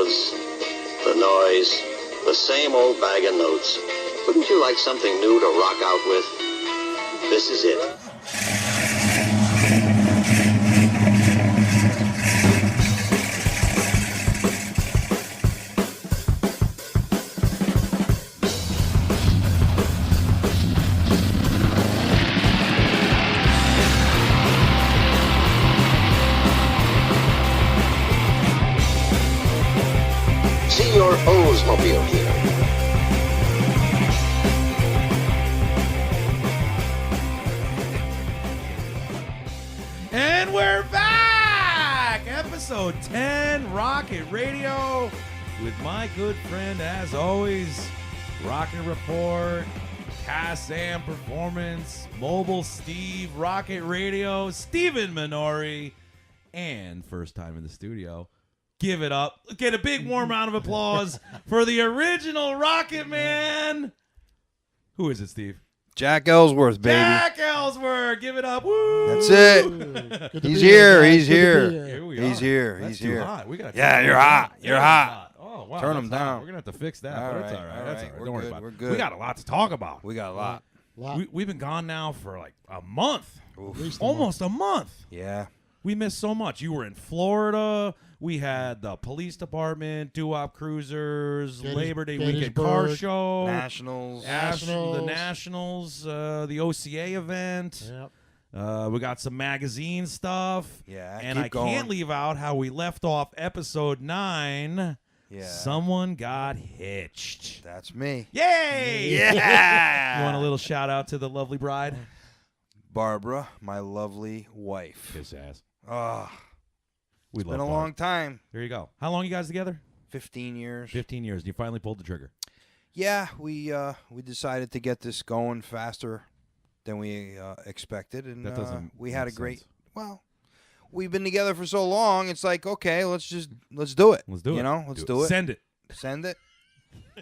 buzz, the noise, the same old bag of notes. Wouldn't you like something new to rock out with? This is it. See your Oldsmobile here. And we're back! Episode 10, Rocket Radio, with my good friend, as always, Rocket Report, cas-am Performance, Mobile Steve, Rocket Radio, Stephen Minore, and first time in the studio, give it up. Get a big warm round of applause for the original Rocket Man. Who is it, Steve? Jack Ellsworth, baby. Jack Ellsworth. Give it up. Woo! That's it. He's here. He's here. Here we He's are. here. That's He's too here. hot. We got. Yeah, you're hot. You're hot. Oh wow. Turn that's him hot. down. We're gonna have to fix that. All But it's right, all right. all That's right. all right. We're Don't worry good. about it. We're good. We got a lot to talk about. We got a lot. We've been gone now for like a month. Oof. Almost a month. Yeah. We missed so much. You were in Florida. We had the police department, doo-wop cruisers, Labor Day weekend car Gettysburg, show, Nationals. the Nationals, the OCA event. Yep. We got some magazine stuff. Yeah. And keep I going. can't leave out how we left off episode 9. Yeah. Someone got hitched. That's me. Yay! Yeah. You want a little shout out to the lovely bride? Barbara, my lovely wife. Kiss ass. Oh, We it's love been a Barb. long time. There you go. How long you guys together? 15 years. 15 years. And you finally pulled the trigger. Yeah, we decided to get this going faster than we expected, and That doesn't we had a make great. sense. Well, we've been together for so long. It's like, okay, let's do it. Let's do it. You know, let's do it. Send it. Send it.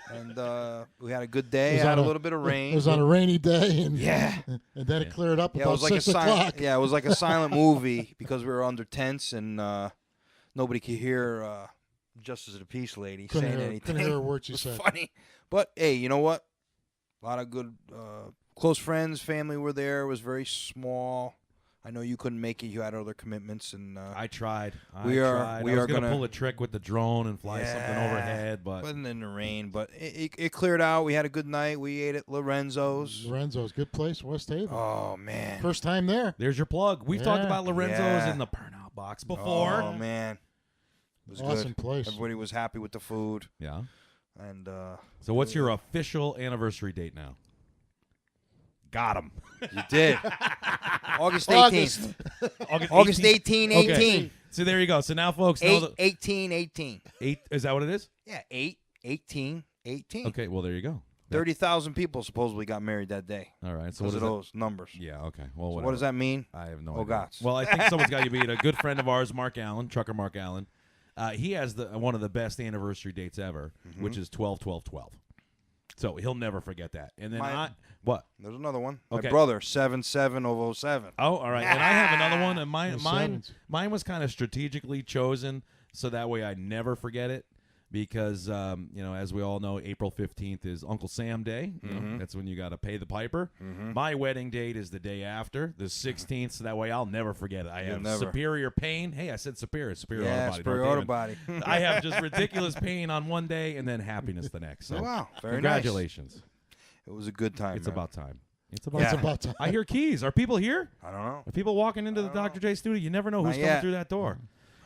And we had a good day. was Had on a little bit of rain. It was on a rainy day, and Yeah. and then it cleared up Yeah, it about was like 6 a silent. o'clock. Yeah, it was like a silent movie because we were under tents and nobody could hear Justice of the Peace lady Couldn't saying hear, anything. couldn't hear a word she It was said. funny, but hey, you know what? A lot of good close friends, family were there. It was very small. I know you couldn't make it. You had other commitments, and I tried. We are I was gonna pull a trick with the drone and fly something overhead, but wasn't in the rain. But it cleared out. We had a good night. We ate at Lorenzo's. Lorenzo's, good place, West Haven. Oh man, First time there. there's your plug. We've talked Yeah. about Lorenzo's Yeah. in the Burnout Box before. Oh man, it was Awesome good. place. Everybody was happy with the food, Yeah. and So what's your official anniversary date now? Got him. you did. August 18th. August 18, 18. Okay. So there you go. So now, folks, know 18, 18. 8. Is that what it is? Yeah, 18, 18. Okay. Well, there you go. 30,000 people supposedly got married that day. All right. So what Because is of those numbers. Yeah. Okay. Well, So whatever. what does that mean? I have no Oh, idea. gots. Well, I think someone's got you beat. A good friend of ours, Mark Allen, trucker Mark Allen. He has one of the best anniversary dates ever, which is 12/12/12. So he'll never forget that. And then what? There's another one. Okay. My brother, 7/7/007. Oh, all right. And I have another one. And The mine sevens. was kind of strategically chosen so that way I never forget it. Because, as we all know, April 15th is Uncle Sam Day. You know, that's when you got to pay the piper. My wedding date is the day after, the 16th, so that way I'll never forget it. I have never. superior pain. Hey, I said superior auto Yeah, body. Superior North Auto Haven. Body. I have just ridiculous pain on one day and then happiness the next. So Oh, wow. Very congratulations. nice. It was a good time. It's man. about time. It's about It's time. about time. I hear keys. Are people here? I don't know. Are people walking into the DrJay studio? You never know who's Not coming yet. through that door.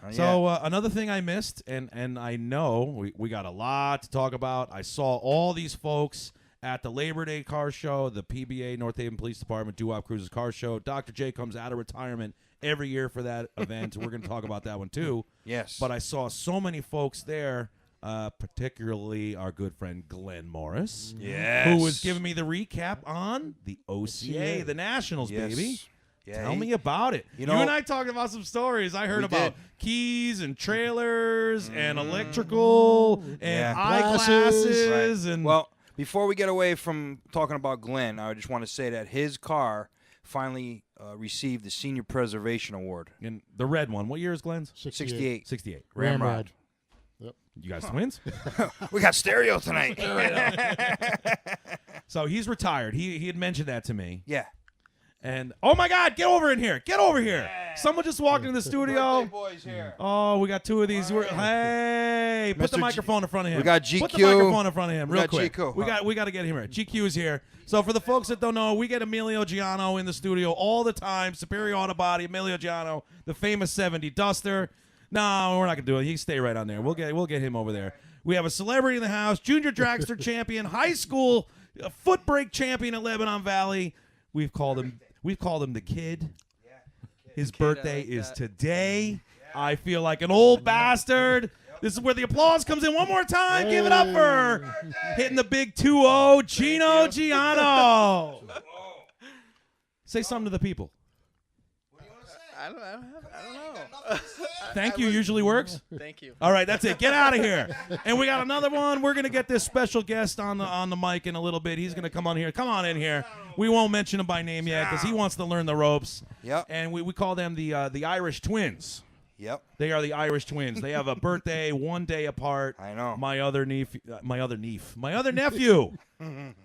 Not So another thing I missed, and I know we got a lot to talk about. I saw all these folks at the Labor Day car show, the PBA North Haven Police Department Doo-Wop Cruises car show. DrJay comes out of retirement every year for that event. We're going to talk about that one too. Yes. But I saw so many folks there, particularly our good friend Glenn Morris, Yes. who was giving me the recap on the OCA, OCA. the Nationals, Yes. baby. Yeah, Tell me about it. you You, know- and I talked about some stories. I heard We about did. keys and trailers and electrical and Yeah. eyeglasses and Well, before we get away from talking about Glenn, I just want to say that his car finally received the Senior Preservation Award. and the red one. What year is Glenn's? 68. 68. Ramrod. Yep. You guys twins? We got stereo tonight. So he's retired. He had mentioned that to me. Yeah. And oh my God, get over in here! Get over here! Someone just walked into the studio. Boys here. Oh, we got two of these. Hey, put the Mr. microphone in front of him. We got GQ. Put the microphone in front of him, We real got quick. GQ. We got to get him here. GQ is here. So for the folks that don't know, we get Emilio Giano in the studio all the time. Superior Auto Body, Emilio Giano, the famous 70 Duster. No, we're not gonna do it. He can stay right on there. We'll get him over there. We have a celebrity in the house, junior dragster champion, high school foot brake champion at Lebanon Valley. We've called him the kid. His birthday is today. I feel like an old bastard. This is where the applause comes in one more time. Give it up for hitting the big 2-0, Geno Giano. Say something to the people. I don't know. Thank you usually works. Thank you. All right, that's it. Get out of here. And we got another one. We're gonna get this special guest on the mic in a little bit. He's gonna come on here. Come on in here. We won't mention him by name yet because he wants to learn the ropes. Yep. And we call them the Irish Twins. Yep. They are the Irish Twins. They have a birthday 1 day apart. I know. My other nephew,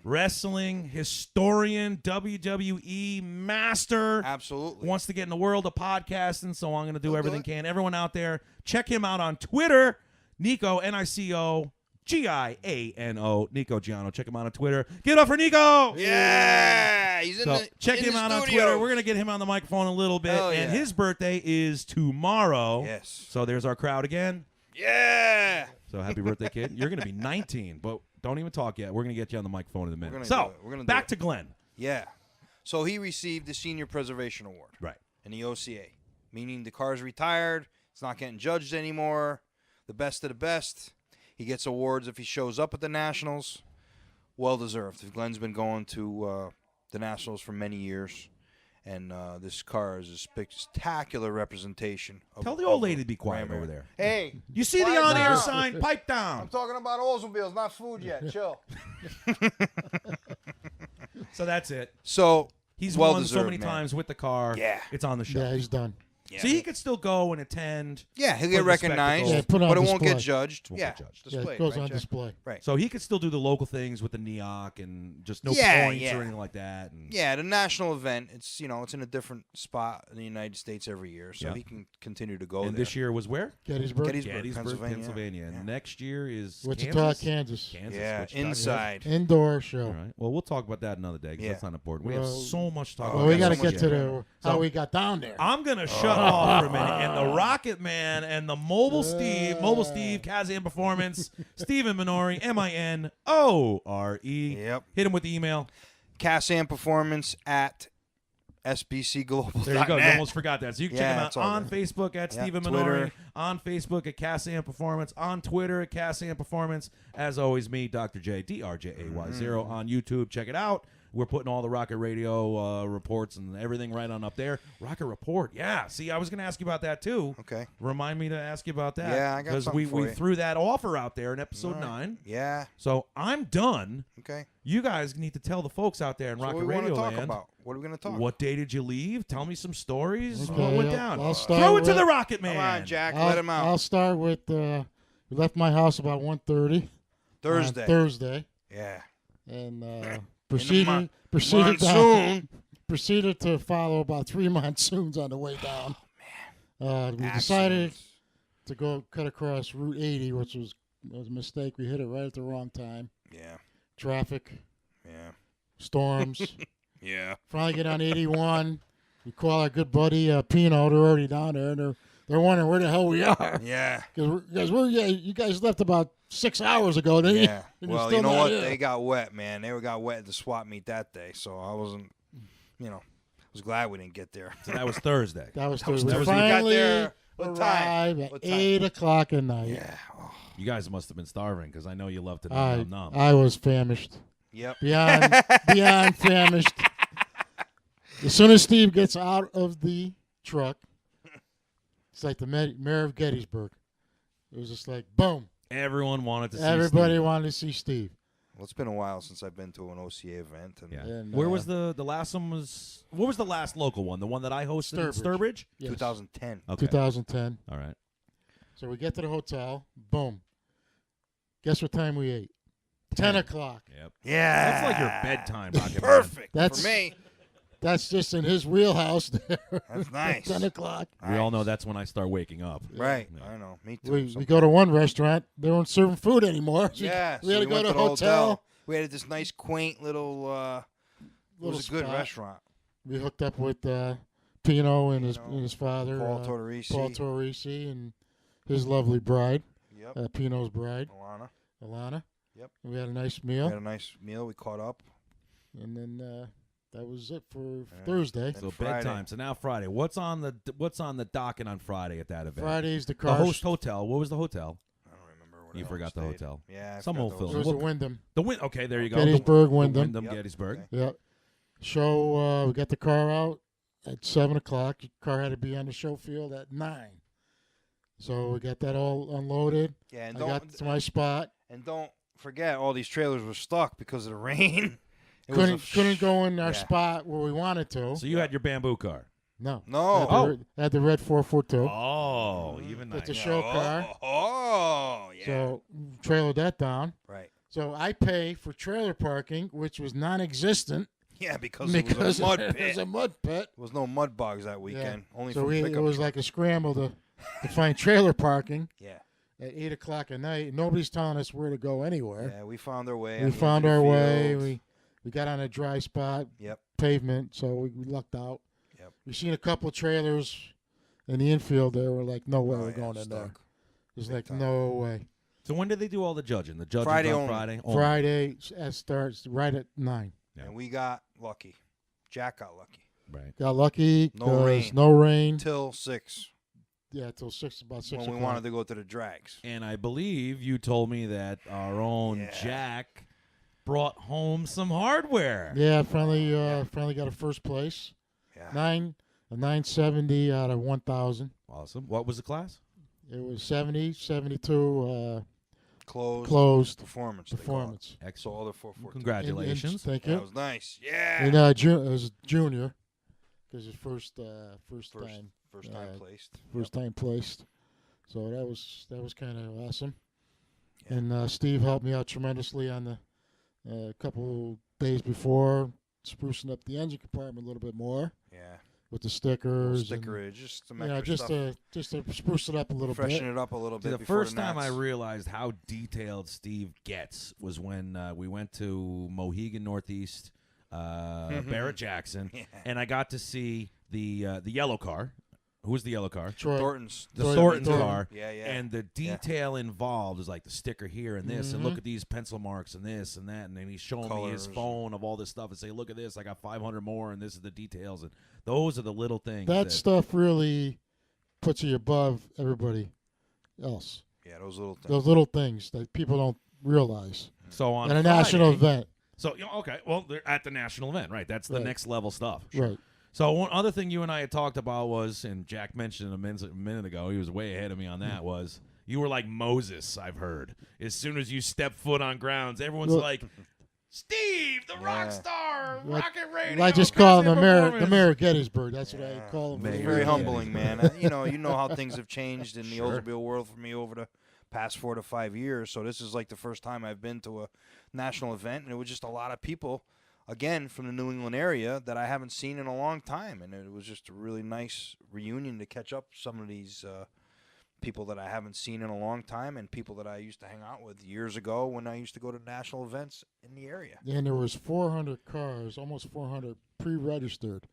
wrestling historian, WWE master. Absolutely. Wants to get in the world of podcasting, so I'm going to do everything do it. can. Everyone out there, check him out on Twitter, Nico, Nico Giano, Nico Giano. Check him out on Twitter. Give it up for Nico! Yeah, he's in So the check in him the out on studio. Twitter. We're going to get him on the microphone a little bit. Hell And yeah. his birthday is tomorrow. Yes. So there's our crowd again. Yeah. So happy birthday, kid. You're going to be 19, but don't even talk yet. We're going to get you on the microphone in a minute. gonna So do it. We're gonna do back it. to Glenn. Yeah. So he received the Senior Preservation Award. Right. In the OCA, meaning the car's retired. It's not getting judged anymore. The best of the best. He gets awards if he shows up at the Nationals. Well deserved. Glenn's been going to the Nationals for many years, and this car is a spectacular representation. Tell the old lady to be quiet over there. Hey, You see the quiet on-air down. sign? Pipe down. I'm talking about Oldsmobiles, not food yet. Chill. So that's it. So He's well won so deserved, many man. times with the car. Yeah. It's on the show. Yeah, he's done. Yeah. So he could still go and attend. Yeah, he'll for get the recognized, spectacle. Yeah, put on but it won't display. get judged. Won't yeah, get judged. Yeah, displayed, it goes right, on Jack? display. Right. So he could still do the local things with the NEOC and just no Yeah, points yeah. or anything like that. And Yeah, the national event. It's it's in a different spot in the United States every year, so Yeah. he can continue to go And there. this year was where? Gettysburg. Gettysburg, Pennsylvania. And next year is Wichita, Kansas. Kansas. Yeah, Wichita, inside. Indoor All show. right. Well, we'll talk about that another day because Yeah. that's not important. We have Well, so much to talk Oh, about. Well, we okay, got to so get much to yeah. how So- we got down there. I'm going to shut off for a minute. And the Rocket Man and the Mobile Steve, cas-am Performance, Stephen Minore, Minore. Yep. Hit him with the email. cas-am Performance at sbcglobal.net. There you go. You almost forgot that. So you can Yeah, check him it's out all on there. Facebook at Yeah, Stephen Minore, Twitter. on Facebook at cas-am Performance, on Twitter at cas-am Performance. As always, me, DrJay, DrJay0 on YouTube. Check it out. We're putting all the Rocket Radio reports and everything right on up there. Rocket Report, yeah. See, I was going to ask you about that too. Okay. Remind me to ask you about that. Yeah, I got because something we for you. threw that offer out there in episode All right. 9. Yeah. So I'm done. Okay. You guys need to tell the folks out there in So what Rocket do we want Radio to talk Land. about? What are we going to talk? What day did you leave? Tell me some stories. Okay, What went I'll- down? I'll start Throw it to with- the Rocket Man. Come on, Jack. I'll, let him out. I'll start with we left my house about 1:30 Thursday. on Thursday, Yeah. and mon- proceeded Monsoon. proceeded to follow about 3 monsoons on the way down. We decided Accidents. to go cut across Route 80, which was a mistake. We hit it right at the wrong time. Yeah. Traffic, Yeah. storms. Yeah. Finally get on 81. We call our good buddy Pino. They're already down there, and they're wondering where the hell we are. Yeah. Because you guys left about 6 hours ago, didn't Yeah. you? And you're Well, still you know not what? here. They got wet, man. They got wet at the swap meet that day, so I wasn't, I was glad we didn't get there. So that was Thursday. That was That was Thursday. We Thursday. We got finally there. What time? arrived at What time? 8 o'clock at night. Yeah. Oh, You guys must have been starving because I know you love to I nom. was famished. yep. Beyond famished. As soon as Steve gets out of the truck, it's like the mayor of Gettysburg. It was just like, boom. Everyone wanted to see Everybody Steve. wanted to see Steve. Well, it's been a while since I've been to an OCA event. And Yeah. And, Where was the last one? What was the last local one? The one that I hosted in Sturbridge. Sturbridge? Yes. 2010. Okay. 2010. All right. So we get to the hotel. Boom. Guess what time we ate? 10 o'clock. Yep. Yeah. That's like your bedtime, Rocket Man. Perfect That's- for me. That's just in his wheelhouse there. That's nice. 10 o'clock. We all know that's when I start waking up. Right. Yeah. I know. Me too. We go to one restaurant. They weren't serving food anymore. So Yeah. we had to go went to a hotel. We had this nice, quaint little. It was a good spot. restaurant. We hooked up with Pino and his Pino, his father, Paul Torrisi. Paul Torrisi, and his lovely bride, Yep. Pino's bride, Alana. Alana. Yep. And we had a nice We meal, had a nice meal. We caught up. and then that was it for Yeah. Thursday. So Friday. bedtime. So now Friday. What's on the docket on Friday at that event? Friday's the The car. host hotel. What was the hotel? I don't remember what You else forgot the stayed. hotel. Yeah. I Some forgot old the film. It hotel. was a Wyndham. The Win. Okay, there you go. Gettysburg, the Wyndham. Wyndham Yep. Gettysburg. Okay. Yep. Show. We got the car out at 7 o'clock. The car had to be on the show field at 9. So we got that all unloaded. Yeah, and I got to my spot. don't forget, all these trailers were stuck because of the rain. It was a Couldn't go in our yeah. spot where we wanted to. So you had your bamboo car. No. No. Had the red 442. Oh, even With nice. the show car. Oh, yeah. So trailered that down. Right. So I pay for trailer parking, which was non-existent Yeah, because it was a mud it pit. was a mud pit. There was no mud bugs that weekend. Only So for it pickup was truck. like a scramble to find trailer parking Yeah. at 8 o'clock at night. Nobody's telling us where to go anywhere. Yeah, we found our way. We on the found edge our of the way. field. We got on a dry spot, Yep. pavement, so we lucked out. Yep. We seen a couple trailers in the infield there. We're like, no way Oh, we're yeah, going in there. stuck. It's Big like, time. no way. So when did they do all the judging? The judging Friday on only. Friday. Friday starts right at 9. Yeah. And we got lucky. Jack got lucky. Right. Got lucky. No 'cause rain. No rain. Till 6 Yeah, till about 6 when o'clock. we wanted to go to the drags. And I believe you told me that our own Yeah. Jack brought home some hardware. Yeah, finally got a first place. Yeah. 970 out of 1,000. Awesome. What was the class? It was 70, 72 Closed. closed Performance. performance. So Excellent. all the 414. Congratulations. And thank Yeah, you. it was nice. Yeah. And it was junior because his first time First time placed. first time placed. So that was kind of awesome. Yeah. And Steve helped me out tremendously on the couple days before, sprucing up the engine compartment a little bit more Yeah. with the Little stickers. stickerage, just some And, extra stuff. just to spruce it up a little Freshen bit. it up a little See, bit. the before first time I Nats. realized how detailed Steve gets was when we went to Mohegan Northeast, Barrett Jackson, Yeah. and I got to see the yellow car. Who was the yellow car? Troy. Thornton's. The Thornton. Thornton Thornton. car. Yeah, yeah. And the detail involved is like the sticker here and this, and Mhm. look at these pencil marks and this and that, and then he's showing me his Colors. phone of all this stuff and say, look at this, I got 500 more, and this is the details, and those are the little things. That stuff really puts you above everybody else. Yeah, those little things. Those little things that people don't realize. So on At a national Friday- event. So okay, well they're at the national event, right? That's the Right. next level stuff. Right. So one other thing you and I had talked about was, and Jack mentioned a minute ago, he was way ahead of me on that, was you were like Moses, I've heard. As soon as you step foot on grounds, everyone's Well- like, Steve, the rock Yeah. star, Well, rocket radio. I just call him the constant mayor, the performance." mayor of Gettysburg. That's what I Yeah. call him. Mayor It's of very Gettysburg. humbling, man. You know how things have changed in the Sure. Oldsmobile world for me over the past 4 to 5 years. So this is like the first time I've been to a national event, and it was just a lot of people, again, from the New England area that I haven't seen in a long time, and it was just a really nice reunion to catch up some of these people that I haven't seen in a long time, and people that I used to hang out with years ago when I used to go to national events in the area. And there was 400 cars, almost 400 pre-registered.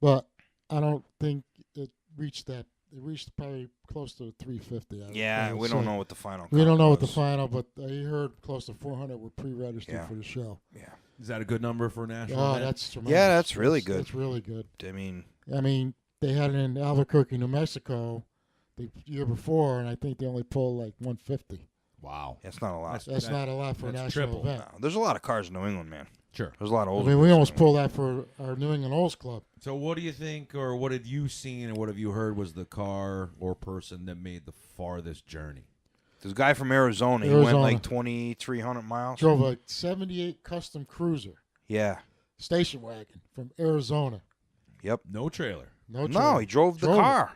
But I don't think it reached that. It reached probably close to 350. Yeah, we don't know what the final. We don't know what the was. final, but I heard close to 400 were pre-registered Yeah. for the show. Yeah, Is that a good number for a national Oh, event? that's tremendous. Yeah, that's really good. That's really good. I mean, They had it in Albuquerque, New Mexico, the year before, and I think they only pulled like 150. Wow. that's not a lot. That's not a lot for a that's national triple. event. No, there's a lot of cars in New England, man. Sure. There's a lot of I old. mean, we almost pulled that for our New England Olds Club. So what do you think, or what have you seen, and what have you heard was the car or person that made the farthest journey? There's a guy from Arizona. He went Arizona. like 2,300 miles. Drove a 78 custom cruiser, Yeah. station wagon from Arizona. Yep. No trailer. No, No, he drove the car.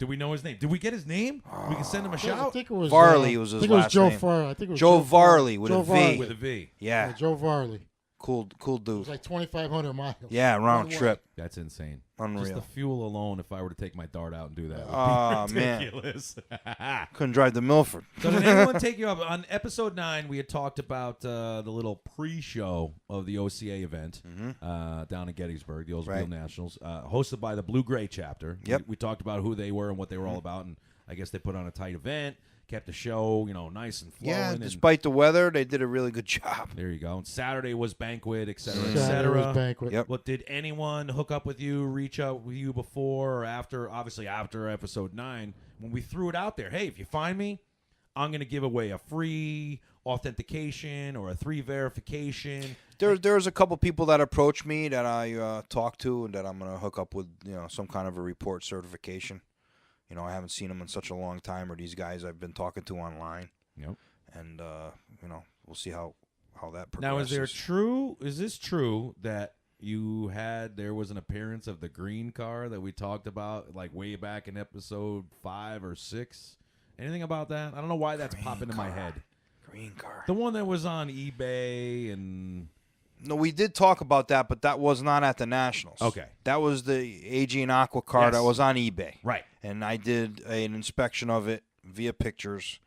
Do we know his name? Did we get his name? We can send him a I shout. think it was Varley was his I think it was last Joe name. Farley. I think it was Joe Varley with Joe a V. Varley. With a V. Yeah. Joe Varley. Cool It was dude. like 2,500 miles. Yeah, round One way. trip. That's insane. Unreal. Just the fuel alone, if I were to take my dart out and do that, Oh, would be man. ridiculous. Couldn't drive to Milford. So did anyone take you up? On episode 9, we had talked about the little pre-show of the OCA event down in Gettysburg, the OCA Nationals, hosted by the Blue-Gray chapter. Yep. We talked about who they were and what they were all about, and I guess they put on a tight event, kept the show, nice and flowing. Yeah, and despite the weather, they did a really good job. there you go. And Saturday was banquet, et cetera, et Saturday was cetera. banquet. Yep. What did anyone hook up with you, reach out with you before or after? Obviously, after episode 9, when we threw it out there. Hey, if you find me, I'm going to give away a free authentication or a 3 verification. There's a couple people that approached me that I talked to and that I'm gonna hook up with, some kind of a report certification. I haven't seen them in such a long time, or these guys I've been talking to online. Yep. And we'll see how that progresses. Now, is this true that there was an appearance of the green car that we talked about like way back in episode 5 or 6? Anything about that? I don't know why that's popping in my head. Green car. The one that was on eBay and... No, we did talk about that, but that was not at the Nationals. Okay. That was the AG and Aqua car Yes. that was on eBay. Right. And I did an inspection of it via pictures.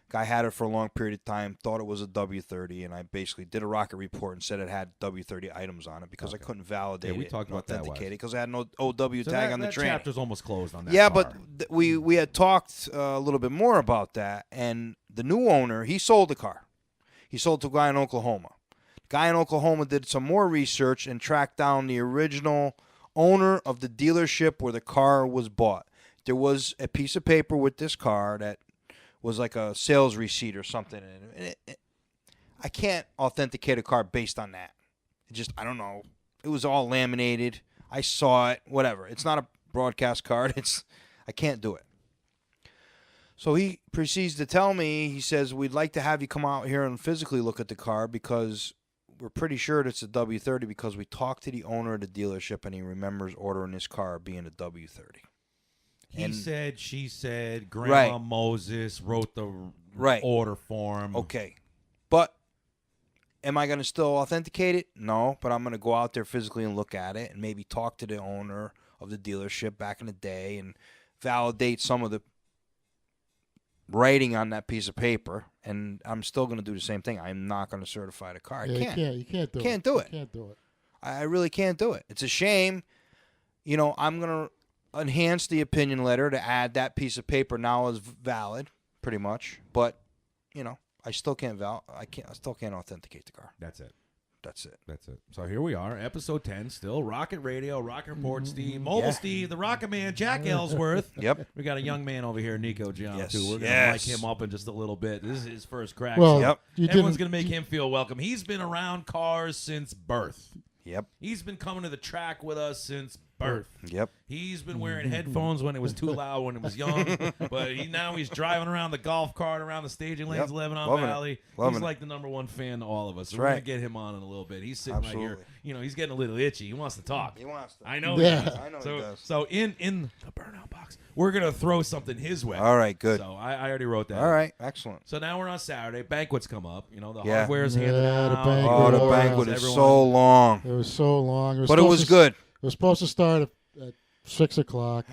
Guy had it for a long period of time, thought it was a W30, and I basically did a rocket report and said it had W30 items on it because I couldn't validate Yeah, we it talked and about that, authenticate Wes. it because I had no OW So tag on the that train. chapter's almost closed on that Yeah, car. but we had talked a little bit more about that, and the new owner, he sold the car. He sold to a guy in Oklahoma. The guy in Oklahoma did some more research and tracked down the original owner of the dealership where the car was bought. There was a piece of paper with this car that was like a sales receipt or something. And I can't authenticate a car based on that. I don't know. It was all laminated. I saw it. Whatever. It's not a broadcast card. I can't do it. So he proceeds to tell me, he says, we'd like to have you come out here and physically look at the car because we're pretty sure it's a W30 because we talked to the owner of the dealership and he remembers ordering this car being a W30. He And- said, she said, Grandma Right. Moses wrote the Right. order form. Okay. But am I going to still authenticate it? No, but I'm going to go out there physically and look at it and maybe talk to the owner of the dealership back in the day and validate some of the writing on that piece of paper. And I'm still going to do the same thing. I'm not going to certify the car. Yeah, I can't. You can't do it. Can't do it. You can't do it. I really can't do it. It's a shame. I'm going to enhance the opinion letter to add that piece of paper now as valid, pretty much. But, I still can't I still can't authenticate the car. That's it. That's it. That's it. So here we are, episode 10, still Rocket Radio, Rocket Report Steve, Mobile Yeah. Steve, the Rocket Man, Jack Ellsworth. Yep. We got a young man over here, Nico Giano, Yes. too. We're going to Yes. mic him up in just a little bit. This is his first crack. Well, Yep. you Everyone's didn't. going to make him feel welcome. He's been around cars since birth. Yep. He's been coming to the track with us since birth. Yep. He's been wearing headphones when it was too loud when it was young, but now he's driving around the golf cart around the staging lanes, Yep. Lebanon Loving it. Valley. Loving He's it. like the number one fan to all of us. So That's we're gonna right. get him on in a little bit. He's sitting right Absolutely. here. He's getting a little itchy. He wants to talk. He wants to. I know. Yeah. He does. I know so, he does. So in the burnout box, we're gonna throw something his way. All right, good. So I already wrote that. All right, excellent. So now we're on Saturday. Banquets come up. The Yeah. hardware's Yeah, handed the out. banquet. Oh, the Everyone- banquet is everyone- so long. It was so long. But it was good. It was supposed to start at 6 o'clock.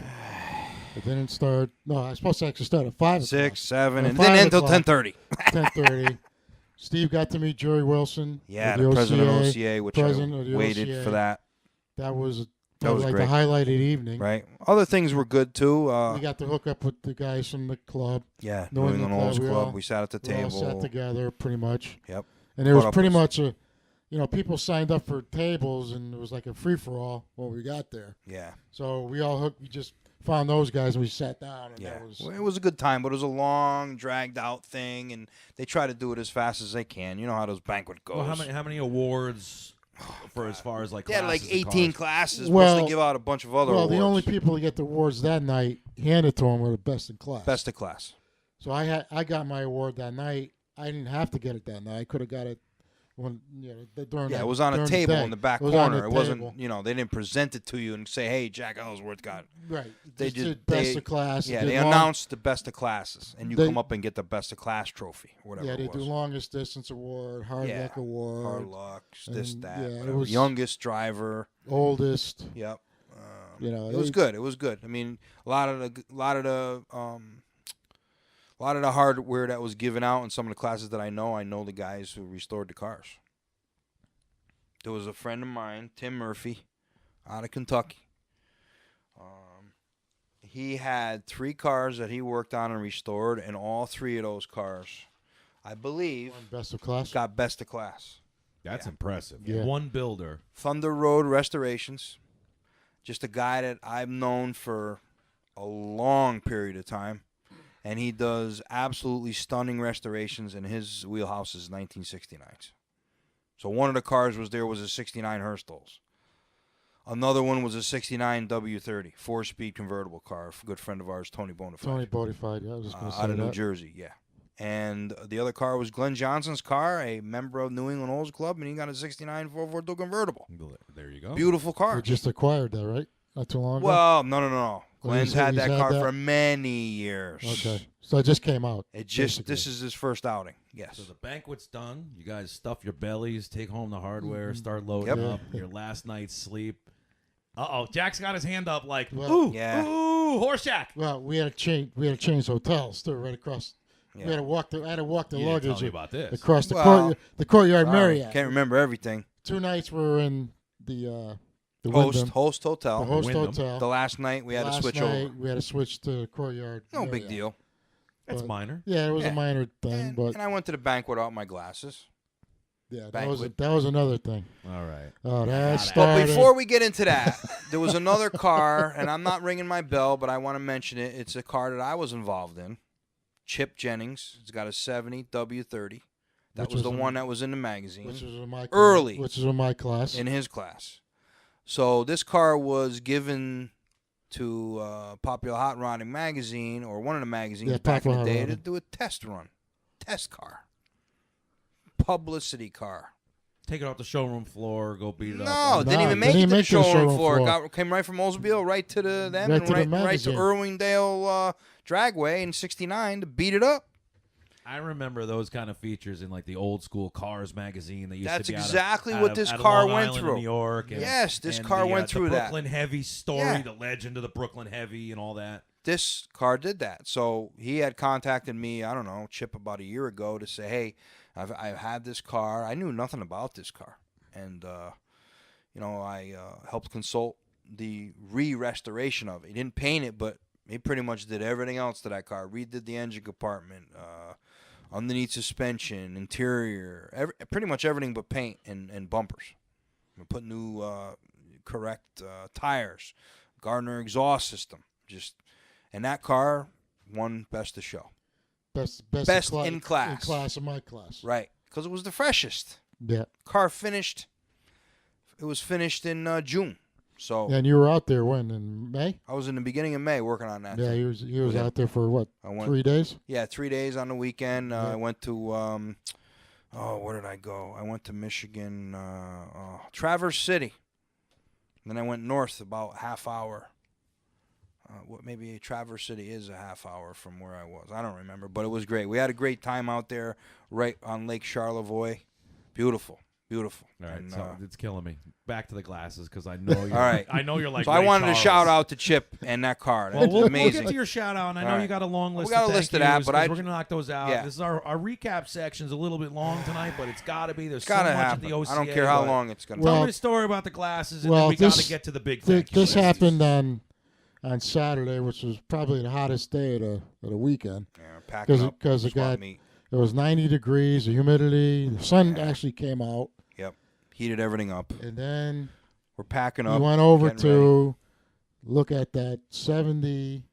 It didn't start. No, I was supposed to actually start at 5 o'clock. 6, 7, and 5 then end till o'clock. 10:30. 10:30. Steve got to meet Jerry Wilson. Yeah, of the the president of OCA. OCA, which President I of the waited OCA. for that. That was was like great. the highlighted evening. Right. Other things were good too. We got to hook up with the guys from the club. Yeah, New New England England Olds Club, we Club. all- We sat at the We all sat table. together pretty much. Yep. And there was Caught up pretty with- much people signed up for tables, and it was like a free-for-all when we got there. Yeah. So we just found those guys, and we sat down, and Yeah. that was... Well, it was a good time, but it was a long, dragged out thing, and they try to do it as fast as they can. You know how those banquet goes. Well, how many awards for as far as like They had like classes and 18 cars? classes. Well- plus they give out a bunch of other Well, awards. the only people to get the awards that night handed to them were the best in class. Best of class. So I got my award that night. I didn't have to get it that night. I could have got it When during it was on a during table day. in the back It was on corner. the It wasn't, table. they didn't present it to you and say, "Hey, Jack Ellsworth got." Right. They Just did best of class. Yeah, did they announced the best of classes, and you They- come up and get the best of class trophy or whatever. Yeah, they it do was. longest distance award, hard luck award, Hard luck, this, and, that. yeah, it whatever. was- Youngest driver. oldest. Yep. It was good. It was good. I mean, a lot of the hardware that was given out in some of the classes that I know the guys who restored the cars. There was a friend of mine, Tim Murphy, out of Kentucky. He had 3 cars that he worked on and restored, and all 3 of those cars, I believe, Best of class. got best of class. That's impressive. Yeah. One builder. Thunder Road Restorations. Just a guy that I've known for a long period of time. And he does absolutely stunning restorations, and his wheelhouse is 1969s. So one of the cars was a 69 Hurstles. Another one was a 69 W30, 4-speed convertible car. A good friend of ours, Tony Bonafide. Tony Bonafide. Yeah, I was just going to say out of that. New Jersey, yeah. And the other car was Glenn Johnson's car, a member of New England Olds Club, and he got a 69 442 convertible. There you go. Beautiful car. We just acquired that, right? Not too long ago? Well, no. Glenn's had he's that had car that? for many years. Okay. So it just came out. This basically. is his first outing. Yes. So the banquet's done. You guys stuff your bellies, take home the hardware, start loading Yep. up. Your last night's sleep. Jack's got his hand up like, Well- ooh, Yeah. ooh, horse jack. Well, we had to change hotels too, right across. Yeah. We had to walk the. I had to walk the You didn't luggage tell me about this. across the Well, courtyard Sorry, Marriott. Can't remember everything. 2 nights we were in the Host Wyndham, Hotel. the host Wyndham. hotel. The last night we had to Last switch night, over. We had to switch to courtyard. No big Marriott. deal. That's but- minor. Yeah, it was Yeah. a minor thing, And, but and I went to the bank without my glasses. yeah, banquet. that was another thing. All right. Oh, that But started. But before we get into that, there was another car, and I'm not ringing my bell, but I want to mention it. It's a car that I was involved in. Chip Jennings. It's got a 70 W30. That Which was the was one that was in the magazine. which was in my Early. which was in my class. in his class. So this car was given to Popular Hot Rodding magazine, or one of the magazines Yeah, back in the Popular Hot day, to Rodding. do a test run. Test car. Publicity car. Take it off the showroom floor, go beat it up. No, didn't No, even make it didn't to the make it to the showroom showroom floor. floor. Came right from Oldsmobile right to them, Right and to the right to magazine. Irwindale Dragway in '69 to beat it up. I remember those kind of features in like the old school Cars magazine that used That's to be exactly out what of, this out of car Long went Island, through. New York. And, Yes, this and car the, went through the that. Brooklyn Heavy story, Yeah. the legend of the Brooklyn Heavy, and all that. This car did that. So he had contacted me, I don't know, Chip, about a year ago to say, hey, I've had this car. I knew nothing about this car. And, I helped consult the re-restoration of it. He didn't paint it, but he pretty much did everything else to that car. Redid the engine compartment, underneath suspension, interior, pretty much everything but paint and bumpers. We put new correct tires, Gardner exhaust system. And that car won best of show. best in class. In class in my class. Right, because it was the freshest. Yeah. Car finished. It was finished in June. So And you were out there when in May? I was in the beginning of May working on that. Yeah, thing. he was out there for what? I went, 3 days? Yeah, 3 days on the weekend. Yeah. I went to, where did I go? I went to Michigan, Traverse City. And then I went north about half hour. Maybe Traverse City is a half hour from where I was. I don't remember, but it was great. We had a great time out there right on Lake Charlevoix. Beautiful. Beautiful. All right, And, so it's killing me. Back to the glasses because I know you're. All right. I know you're like. so I Ray wanted to Charles. shout out to Chip and that car. Well, That's we'll amazing. get to your shout out, and I know All you right. got a long list. We got a of list of thank that, yous, but 'cause I- we're gonna knock those out. Yeah. This is our recap section's a little bit long tonight, but it's got to be. There's Gotta so much happen. of the OCA. I don't care how but long it's going to Tell Well- me the story about the glasses, and well, then we got this- to get to the big Th- thank you this list. happened on Saturday, which was probably the hottest day of the weekend. Yeah, packing 'Cause it- up 'cause it swap got- meet. It was 90 degrees, the humidity. The sun actually came out. Yep. Heated everything up. And then We're packing we up. went over getting ready. to look at that 70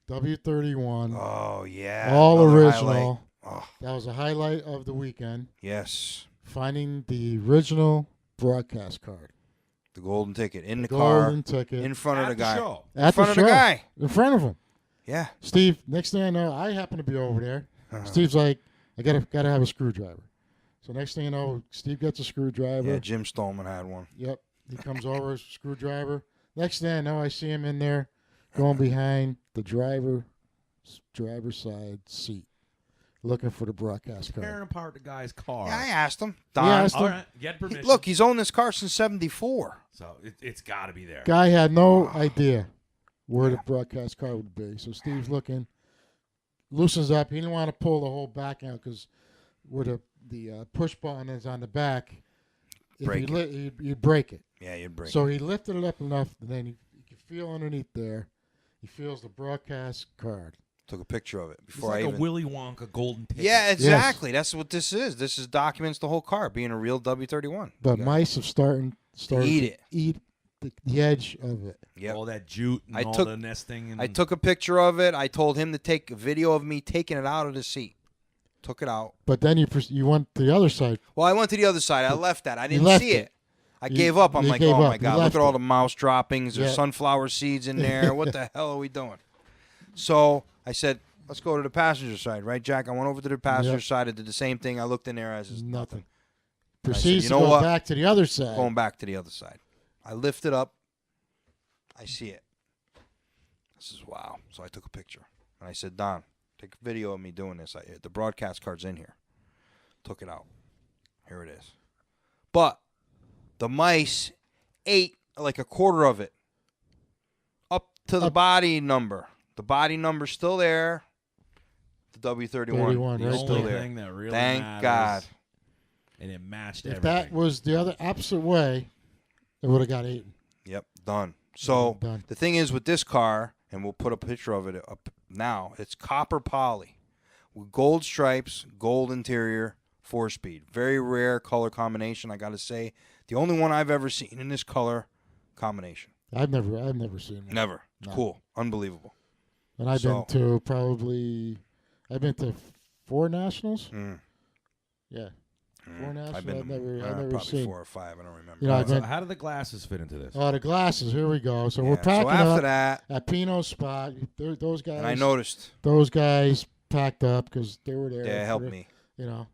W31. Oh, yeah. all another original. highlight. Oh, That was a highlight of the weekend. yes. Finding the original broadcast card. The golden ticket in the Golden car, ticket. in front of At the guy. show. In At front the of the show. guy. In front of him. Yeah. Steve, next thing I know, I happen to be over there. Steve's like, I gotta have a screwdriver. So next thing you know, Steve gets a screwdriver. Yeah, Jim Stolman had one. Yep. He comes over, screwdriver. Next thing I know, I see him in there going behind the driver's side seat, looking for the broadcast Tearing card. apart the guy's car. Yeah, I asked him. Don. asked All him. right, get permission. Look, he's owned this car since '74. So it's got to be there. Guy had no idea where the broadcast card would be. So Steve's looking, loosens up. He didn't want to pull the whole back out because where the push button is on the back, if Break you'd break it. Yeah, you'd break. So he lifted it up enough, and then you can feel underneath there. He feels the broadcast card. Took a picture of it It's before like I a even. Willy Wonka golden ticket. Yeah, exactly. That's what this is. This is documents the whole car being a real W31. But You got- mice have started eat to it. eat the edge of it. Yep. All that jute and all the nesting. And I took a picture of it. I told him to take a video of me taking it out of the seat. Took it out. But then you went to the other side. Well, I went to the other side. I left that. I didn't left see it. it. I gave up. I'm you like, gave oh up. my You God, look left at all it. the mouse droppings. There's Yeah. sunflower seeds in there. What the hell are we doing? So I said, let's go to the passenger side, right, Jack? I went over to the passenger Yep. side. I did the same thing. I looked in there as Nothing. I said, Proceeds you to know go what? back to the other side. Going back to the other side. I lift it up. I see it. This is wow. So I took a picture. And I said, Don, take a video of me doing this. The broadcast card's in here. Took it out. Here it is. But the mice ate like a quarter of it. Up to the body number. The body number's still there. The W31 31, the right only still there. thing that really Thank matters, God. And it matched If everything. that was the other opposite way, it would have got eaten. Yep, done. So Done. the thing is with this car, and we'll put a picture of it up now, it's copper poly with gold stripes, gold interior, 4-speed. Very rare color combination, I got to say. The only one I've ever seen in this color combination. I've never seen one. Never. It's No. cool. Unbelievable. And I've So- been to 4 nationals. Mm. Yeah, 4 nationals. I've been I've never probably seen. 4 or 5. I don't remember. You know, I've So been- how do the glasses fit into this? Oh, the glasses. Here we go. So Yeah, we're packing so after up that, at Pino's spot. Those guys. and I noticed, those guys packed up because they were there. they for helped the- me. You know,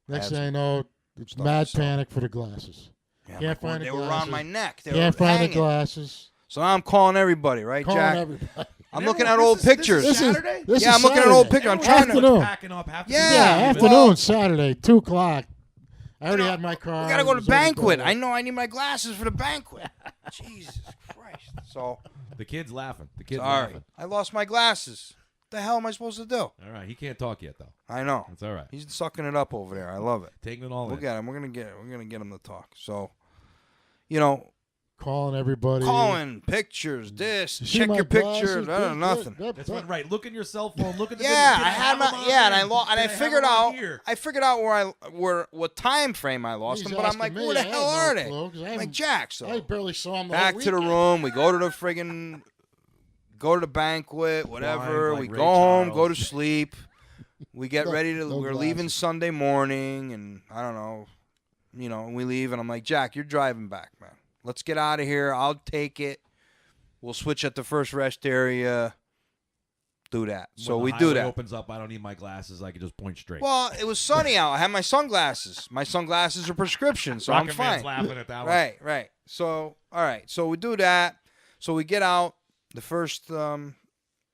next had thing I know, it's stuff mad to sell. panic for the glasses. Yeah, Can't find the they were around glasses. my neck. They Can't were find hanging. the glasses. So now I'm calling everybody, right, Calling Jack? everybody. I'm And looking at everyone- old this is pictures. This is Saturday? this Yeah, is I'm looking at old Saturday. pictures. I'm Everyone's trying to. Afternoon. packing up half the Yeah, season. Yeah, well- afternoon, Saturday, 2:00. I already had my car. We gotta go It to was already banquet. going. I know I need my glasses for the banquet. Jesus Christ. So The kid's laughing. The kid's sorry, laughing. I lost my glasses. What the hell am I supposed to do? All right, he can't talk yet though. I know. That's all right. He's sucking it up over there. I love it. Taking it all We'll in. get him. We're gonna get him to talk. So, you know, Calling everybody. calling pictures. This You see check my your pictures. glasses? Nothing. That's right. Look at your cell phone. Look at the Yeah, video. I had my and I figured out I figured out where what time frame I lost He's them, but I'm like, asking me. where the I hell have are no they? clue, 'cause I I'm like haven't- Jack. So I barely saw him the back whole to the weekend. room. We go to the friggin' go to the banquet, whatever. Blind like We Ray go home, go Charles. to sleep. We get No- ready to. no We're glasses. leaving Sunday morning, and I don't know, and we leave, and I'm like, Jack, you're driving back, man. Let's get out of here. I'll take it. We'll switch at the first rest area. Do that. So When we the do highway that. opens up. I don't need my glasses. I can just point straight. Well, it was sunny out. I had my sunglasses. My sunglasses are prescription, so I'm Rocket fine. Man's laughing at that one. Right. So, all right. So we do that. So we get out the first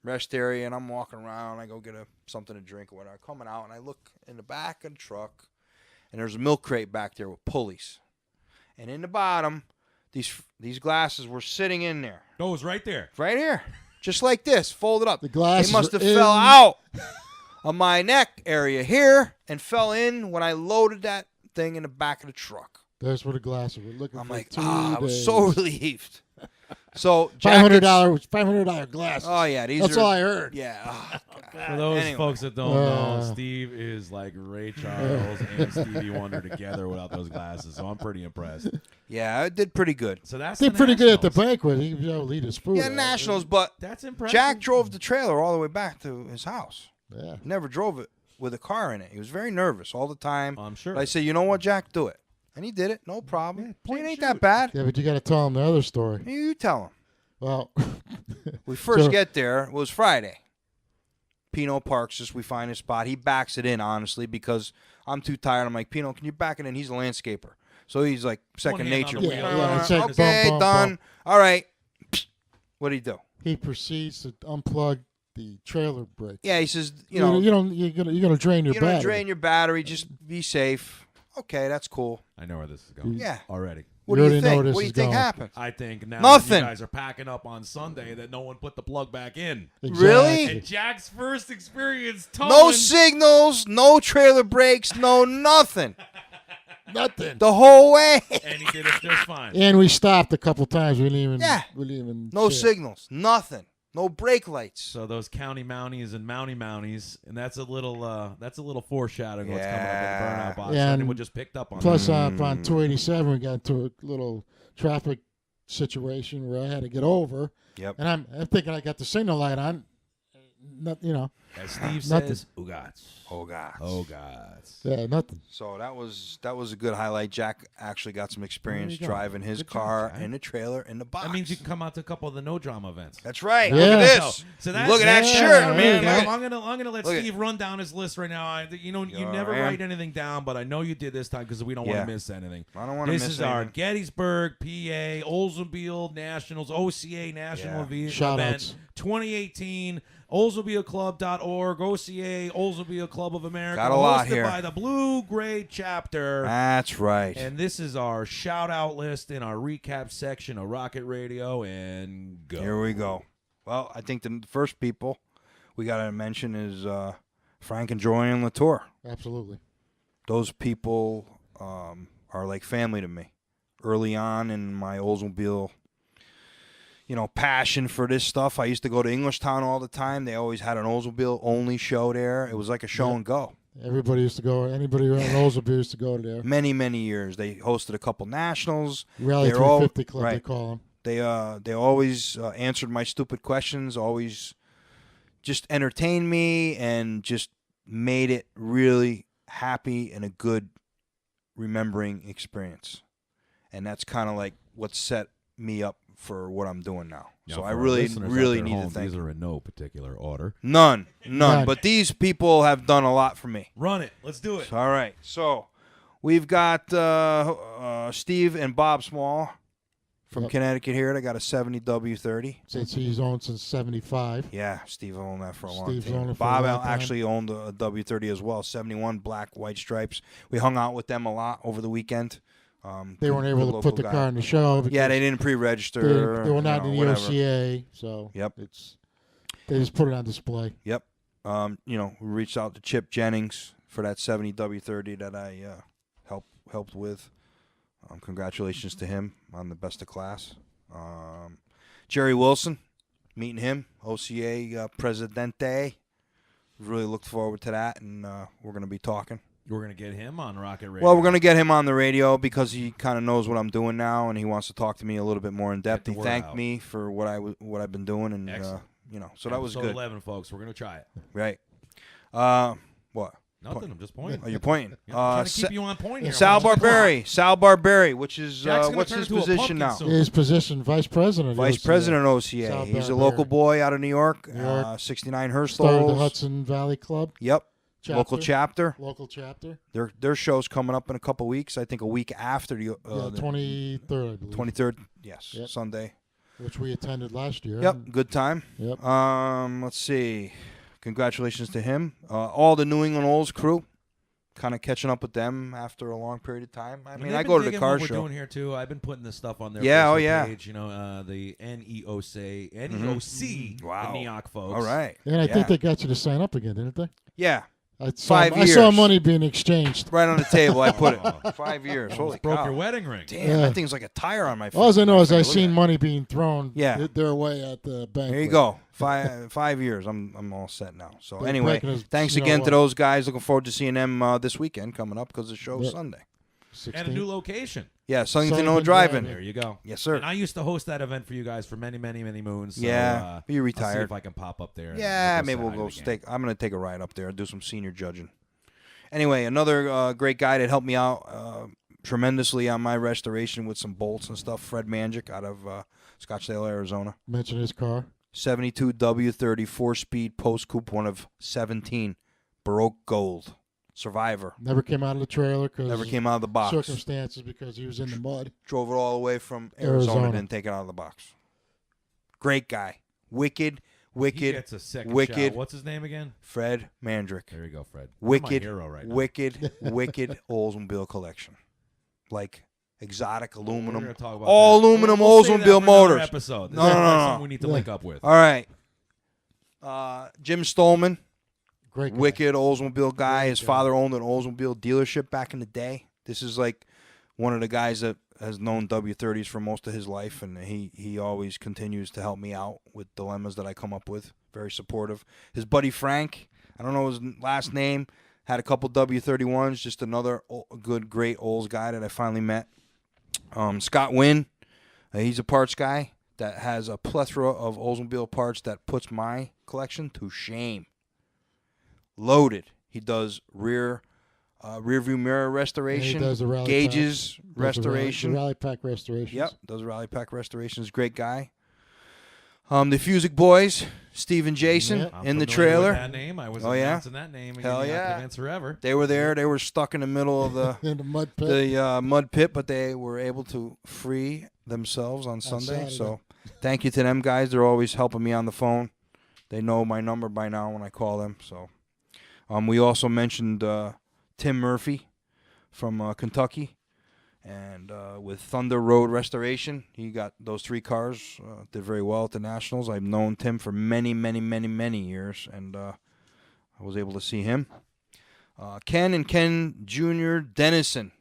rest area, and I'm walking around. I go get something to drink or whatever. Coming out, and I look in the back of the truck, and there's a milk crate back there with pulleys. And in the bottom, these glasses were sitting in there. Oh, it was right there. Right here. Just like this, folded up. The glasses They must have are in- fell out of my neck area here and fell in when I loaded that thing in the back of the truck. That's where the glasses were looking I'm for. like, 2 I was days. so relieved. So Jack $500 glasses. Oh yeah, these That's are. all I heard. Yeah. Oh, God. For those Anyway. folks that don't know, Uh. Steve is like Ray Charles and Stevie Wonder together without those glasses. So I'm pretty impressed. Yeah, I did pretty good. So that's Did the pretty good at the Nationals. banquet. He was able to eat his food. Yeah, out. Nationals, but That's impressive. Jack drove the trailer all the way back to his house. Yeah. He never drove it with a car in it. He was very nervous all the time. I'm sure. But I said, you know what, Jack, do it. And he did it, no problem. Yeah, See, point it and ain't that shoot. bad. Yeah, but you got to tell him the other story. You tell him. Well, We first So- get there. It was Friday. Pino parks us. We find a spot. He backs it in, honestly, because I'm too tired. I'm like, Pino, can you back it in? He's a landscaper. So he's like second One hand nature. on the wheel. Yeah, it's like Okay, bum, bum, done. bum. All right. What'd he do? He proceeds to unplug the trailer brake. Yeah, he says, You're gonna drain your you're going battery. to drain your battery. Just be safe. Okay, that's cool. I know where this is going. Yeah. Already. What You do you already know think? this What do you is think going. happened? I think now Nothing. you guys are packing up on Sunday that no one put the plug back in. Really? And Jack's first experience No towing. signals, no trailer brakes, no nothing. Nothing. The whole way. And he did it just fine. And we stopped a couple times. We didn't even. Yeah. We didn't even. No shit. signals, nothing. No brake lights. So those county mounties and mounties, and that's a little foreshadowing what's coming up in the Yeah. Burnout Box. Yeah, Anyone and just picked up on Plus, that. on 287, we got into a little traffic situation where I had to get over, Yep. and I'm thinking I got the signal light on. Not, As Steve nothing. says, "Ugats, Oh God. Ugats." yeah, nothing. So that was a good highlight. Jack actually got some experience There you go. driving his Good job, car Jack. in the trailer in the box. That means you can come out to a couple of the No Drama events. That's right. Yeah. Look at this. So that's, Look at that yeah, shirt, there man. you go. Look at- I'm gonna let Look at- Steve run down his list right now. You never man. write anything down, but I know you did this time because we don't want Yeah. to miss anything. I don't want to This miss is our anything. Gettysburg, PA, Oldsmobile Nationals, OCA National Shout event outs. 2018. OldsmobileClub.org, OCA, Oldsmobile Club of America. Got a lot hosted here. by the Blue Gray Chapter. That's right. And this is our shout out list in our recap section of Rocket Radio. And go. Here we go. Well, I think the first people we got to mention is Frank and Joanne Latour. Absolutely. Those people are like family to me. Early on in my Oldsmobile, passion for this stuff, I used to go to Englishtown all the time. They always had an Oldsmobile only show there. It was like a show and go. Everybody used to go. Anybody who had Oldsmobile used to go there. Many, many years. They hosted a couple nationals. Rally They're all- 350 Club, they right. call them. They always answered my stupid questions, always just entertained me and just made it really happy and a good remembering experience. And that's kind of like what set me up for what I'm doing now. Now, So for I our really listeners out really there need to home, thank These are in no particular order. None. None. But these people have done a lot for me. Run it. Let's do it. All right. So we've got Steve and Bob Small from Yep. Connecticut here. They got a 70 W30. Since he's owned since 75. Yeah, Steve owned that for a long Steve's time. owned it for a Bob long time. actually owned a W30 as well, 71 black, white stripes. We hung out with them a lot over the weekend. They weren't able to local put the guy. car in the show. Yeah, they because didn't pre-register. They were not in the whatever. OCA, so Yep. they just put it on display. Yep. We reached out to Chip Jennings for that 70 W30 that I helped with. Congratulations to him on the best of class. Jerry Wilson, meeting him, OCA Presidente. Really looked forward to that, and we're going to be talking. We're going to get him on Rocket Radio. Well, we're going to get him on the radio because he kind of knows what I'm doing now, and he wants to talk to me a little bit more in depth. the He word thanked out. me for what I've been doing, and Excellent. so that was Episode good. 11, folks. We're going to try it. Right. What? Nothing. I'm just pointing. Oh, you're pointing. Yeah, I'm trying to keep you on point here. Sal I'm watching the clock. Barberi, which is Jack's gonna what's turn his into a position pumpkin now? soon. His position, vice president. of Vice OCA. president of OCA. Sal He's a Barberi. local boy out of New York. New York. 69 Hearst Started the Halls. Hudson Valley Club. Yep. Chapter. Local chapter. Local chapter. Their show's coming up in a couple weeks. I think a week after the Yeah, 23rd, I believe. 23rd. Yes, Yep. Sunday. Which we attended last year. Yep, good time. Yep. Let's see. Congratulations to him. All the New England Olds crew. Kind of catching up with them after a long period of time. I mean, they've I been go to the digging car what show. We're doing here too. I've been putting this stuff on their Yeah, Facebook oh, yeah. page. The NEOC, Wow. the NEOC folks. All right. And I Yeah. think they got you to sign up again, didn't they? Yeah. I saw, 5 I saw years. money being exchanged. Right on the table, I put it. 5 years. Holy Almost broke cow. your wedding ring. Damn, Yeah. that thing's like a tire on my face. All I know is I Look at seen that. money being thrown Yeah. their way at the bank. There you go. 5 years. I'm all set now. So They're anyway, breaking us- thanks you know again to what? those guys. Looking forward to seeing them this weekend coming up because the show's Yeah. Sunday. 16. And a new location. Yeah, Sungington Sungington Old Drive-In. Drive-In. There you go. Yes, sir. And I used to host that event for you guys for many, many, many moons. So, Yeah, you I'll see retired. if I can pop up there. and Yeah, go maybe say we'll hi go to the gang. I'm going to take a ride up there and do some senior judging. Anyway, another great guy that helped me out tremendously on my restoration with some bolts and stuff, Fred Manjic out of Scottsdale, Arizona. Mention his car. 72 W30 4-speed post coupe, one of 17, Baroque gold, Survivor. Never came out of the trailer because Never came out of the box. circumstances because he was in the mud. Drove it all the way from Arizona. Didn't take it out of the box. Great guy. Wicked. He gets a second wicked. shot. What's his name again? Fred Mandrick. There you go, Fred. Wicked, You're my hero right now. wicked Oldsmobile collection. Like exotic We're aluminum. gonna talk about All that. aluminum We'll save that Oldsmobile for another motors. Episode. No, This is no, like no. something we need to link up with. All right. Jim Stolman, Great guy. wicked Oldsmobile guy. His guy. father owned an Oldsmobile dealership back in the day. This is like one of the guys that has known W30s for most of his life, and he always continues to help me out with dilemmas that I come up with. Very supportive. His buddy Frank, I don't know his last name, had a couple W31s, just another good, great Olds guy that I finally met. Scott Wynn, he's a parts guy that has a plethora of Oldsmobile parts that puts my collection to shame. Loaded. He does rear view mirror restoration, And he does the rally gauges pack. restoration. The rally pack restorations. Yep, does rally pack restorations. Great guy. The Fusic Boys, Steve and Jason, Yep. I'm in the familiar with trailer. that name. I was Oh, yeah? announcing that name. Hell yeah. Advance forever. They were there. They were stuck in the middle of the In the mud pit. mud pit, but they were able to free themselves on Sunday. Saturday. So thank you to them guys. They're always helping me on the phone. They know my number by now when I call them. So we also mentioned Tim Murphy from Kentucky. And with Thunder Road Restoration, he got those 3 cars, did very well at the Nationals. I've known Tim for many, many, many, many years, and I was able to see him. Ken and Ken Jr. Dennison.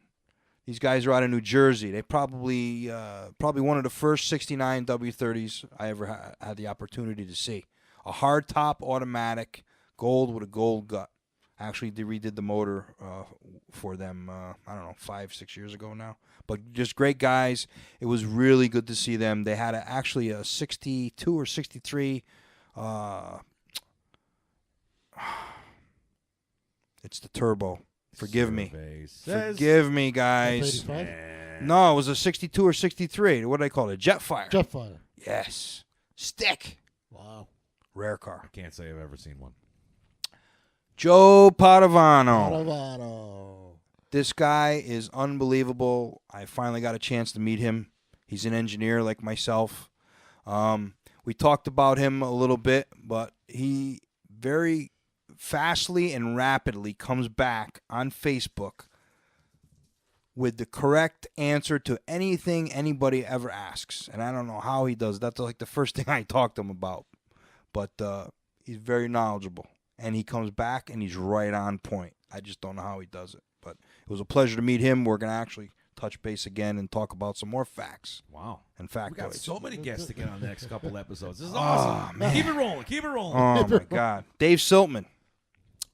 These guys are out of New Jersey. They probably one of the first 69 W30s I ever had the opportunity to see. A hardtop automatic, gold with a gold gut. Actually, they redid the motor for them, 5-6 years ago now. But just great guys. It was really good to see them. They had actually a 62 or 63. It's the turbo. Forgive me. Forgive me, guys. F85? No, it was a 62 or 63. What do they call it? Jetfire. Jetfire. Yes. Stick. Wow. Rare car. I can't say I've ever seen one. Joe Padovano. Padovano. This guy is unbelievable. I finally got a chance to meet him. He's an engineer like myself. We talked about him a little bit, but he very fastly and rapidly comes back on Facebook with the correct answer to anything anybody ever asks. And I don't know how he does. That's like the first thing I talk to him about. But he's very knowledgeable. And he comes back, and he's right on point. I just don't know how he does it. But it was a pleasure to meet him. We're going to actually touch base again and talk about some more facts Wow. and We got factoids. so many guests to get on the next couple episodes. This is awesome. man. Keep it rolling. Keep it rolling. Oh, my God. Dave Siltman.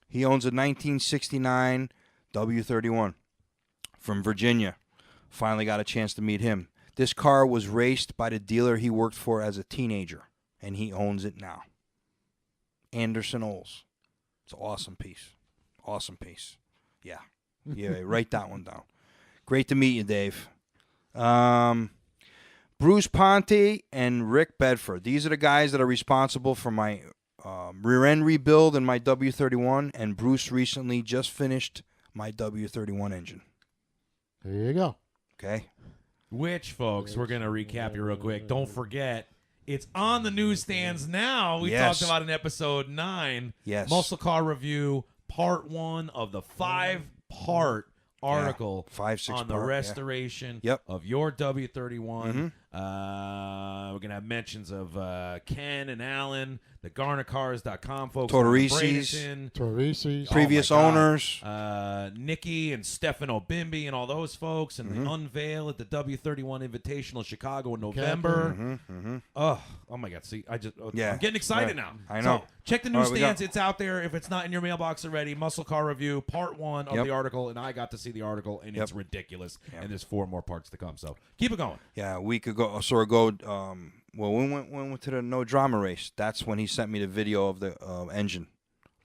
He owns a 1969 W31 from Virginia. Finally got a chance to meet him. This car was raced by the dealer he worked for as a teenager, and he owns it now. Anderson Olds. It's an awesome piece. Awesome piece. Yeah. Yeah, write that one down. Great to meet you, Dave. Bruce Ponte and Rick Bedford. These are the guys that are responsible for my rear end rebuild and my W31, and Bruce recently just finished my W31 engine. There you go. Okay? Which, folks, we're going to recap you real quick. Don't forget, it's on the newsstands now. We Yes. talked about in episode 9. Yes. Muscle Car Review, part 1 of the 5-part article 5-6 on the part, yeah. restoration Yep. of your W31. Mhm. We're going to have mentions of Ken and Alan, the GarnerCars.com folks. Tortorices. Bradenton, Torrisi. Previous my God. owners. Nikki and Stefano Bimby and all those folks, and Mm-hmm. the unveil at the W31 Invitational Chicago in November. Oh my God! See, Yeah. I'm getting excited Right. now. I know. So check the All right, we newsstands; got- it's out there. If it's not in your mailbox already, Muscle Car Review, Part 1 of Yep. the article, and I got to see the article, and it's Yep. ridiculous. Yep. And there's 4 more parts to come. So keep it going. Yeah, a week ago, when we went to the No Drama race, that's when he sent me the video of the engine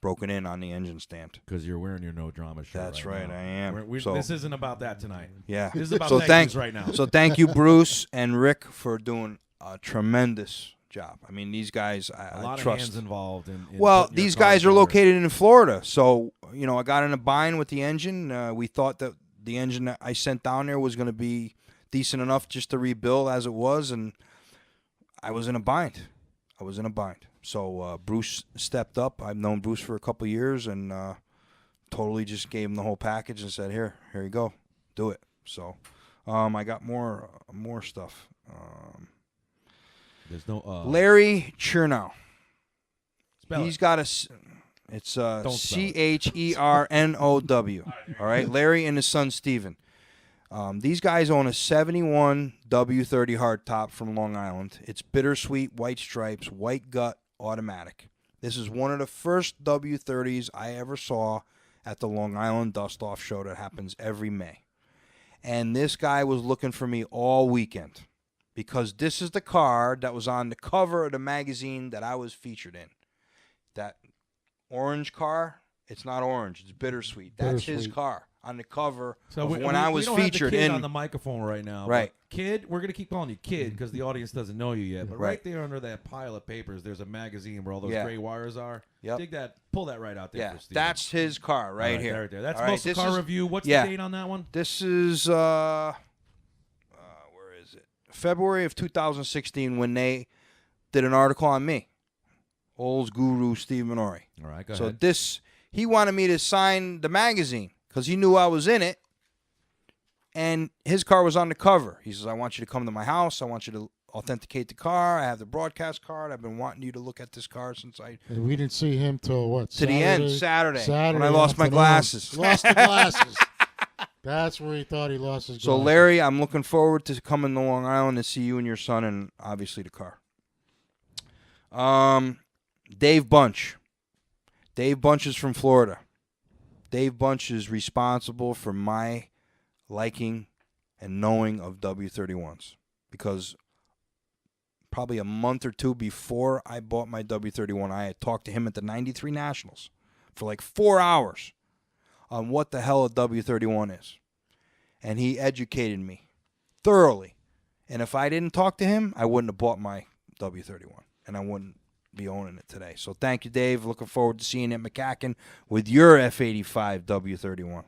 broken in on the engine stand. Because you're wearing your no drama shirt. That's right, now. I am. So- this isn't about that tonight. Yeah. This is about so thank yous right now. So thank you, Bruce and Rick, for doing a tremendous job. I mean, these guys, A lot I of trust. hands involved. In Well, putting your these car guys are together. located in Florida, so I got in a bind with the engine. We thought that the engine that I sent down there was going to be decent enough just to rebuild as it was, and I was in a bind. So Bruce stepped up. I've known Bruce for a couple of years, and totally just gave him the whole package and said, "Here you go, do it." So I got more stuff. There's no Larry Chernow. spell He's it. got it's Don't spell it. Chernow. All right, Larry and his son Steven. These guys own a 71 W30 hardtop from Long Island. It's bittersweet, white stripes, white gut, automatic. This is one of the first W30s I ever saw at the Long Island Dust Off show that happens every May. And this guy was looking for me all weekend because this is the car that was on the cover of the magazine that I was featured in. That orange car, it's not orange, it's bittersweet. That's his Bittersweet. car on the cover So of we, when we- I we was don't have the featured kid in. on the microphone right now. but Right. Kid, we're gonna keep calling you Kid because the audience doesn't know you yet. But right Right. there under that pile of papers, there's a magazine where all those Yeah. gray wires are. Yep. Dig that, pull that right out there. Yeah, for Steve. that's his car right here. Right there. That's All right, most of this car is- review. What's yeah. the date on that one? This is where is it? February of 2016 when they did an article on me. Old's guru Steve Minore. All right, go So ahead. he wanted me to sign the magazine because he knew I was in it, and his car was on the cover. He says, "I want you to come to my house. I want you to authenticate the car. I have the broadcast card. I've been wanting you to look at this car since I And we didn't see him till what? to the end Saturday when I Saturday lost my afternoon. glasses." Lost the glasses. That's where he thought he lost his So glasses. Larry, I'm looking forward to coming to Long Island to see you and your son, and obviously the car. Dave Bunch. Dave Bunch is from Florida. Dave Bunch is responsible for my liking and knowing of W31s because probably a month or two before I bought my W31, I had talked to him at the 93 Nationals for like 4 hours on what the hell a W31 is. And he educated me thoroughly. And if I didn't talk to him, I wouldn't have bought my W31, and I wouldn't be owning it today. So thank you, Dave. Looking forward to seeing you at McCacken with your F85 W31.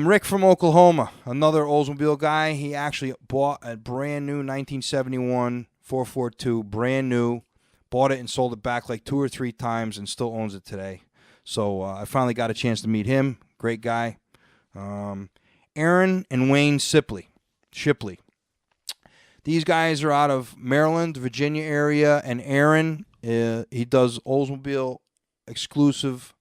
Rick from Oklahoma, another Oldsmobile guy. He actually bought a brand new 1971 442, brand new. Bought it and sold it back like 2 or 3 times and still owns it today. So I finally got a chance to meet him. Great guy. Aaron and Wayne Shipley. These guys are out of Maryland, Virginia area, and Aaron, he does Oldsmobile exclusive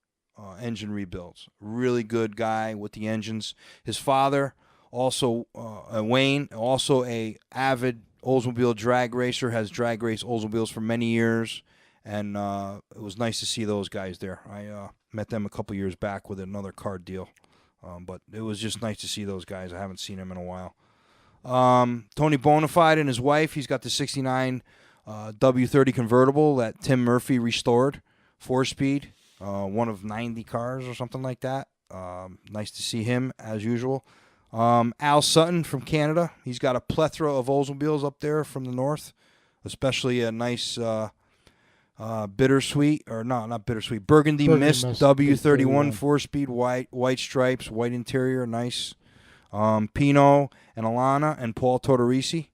engine rebuilds. Really good guy with the engines. His father, also Wayne, also a avid Oldsmobile drag racer, has drag race Oldsmobiles for many years, and it was nice to see those guys there. I met them a couple years back with another car deal, but it was just nice to see those guys. I haven't seen them in a while. Tony Bonafide and his wife, he's got the 69 W30 convertible that Tim Murphy restored, 4-speed, one of 90 cars or something like that. Nice to see him, as usual. Al Sutton from Canada, he's got a plethora of Oldsmobiles up there from the north, especially a nice bittersweet, or no, not bittersweet, Burgundy Mist W31 4-speed, white stripes, white interior, nice. Pino and Alana and Paul Tortorisi,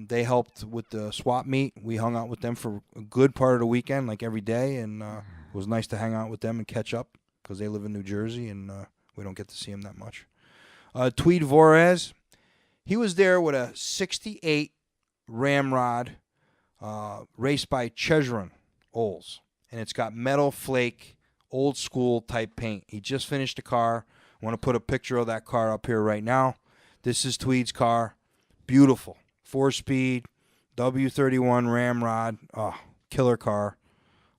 they helped with the swap meet. We hung out with them for a good part of the weekend, like every day, and it was nice to hang out with them and catch up because they live in New Jersey, and we don't get to see them that much. Tweed Vorez, he was there with a 68 Ramrod raced by Chegeron Olds, and it's got metal flake, old school type paint. He just finished the car. I want to put a picture of that car up here right now. This is Tweed's car. Beautiful. 4-speed, W31 Ramrod. Oh, killer car.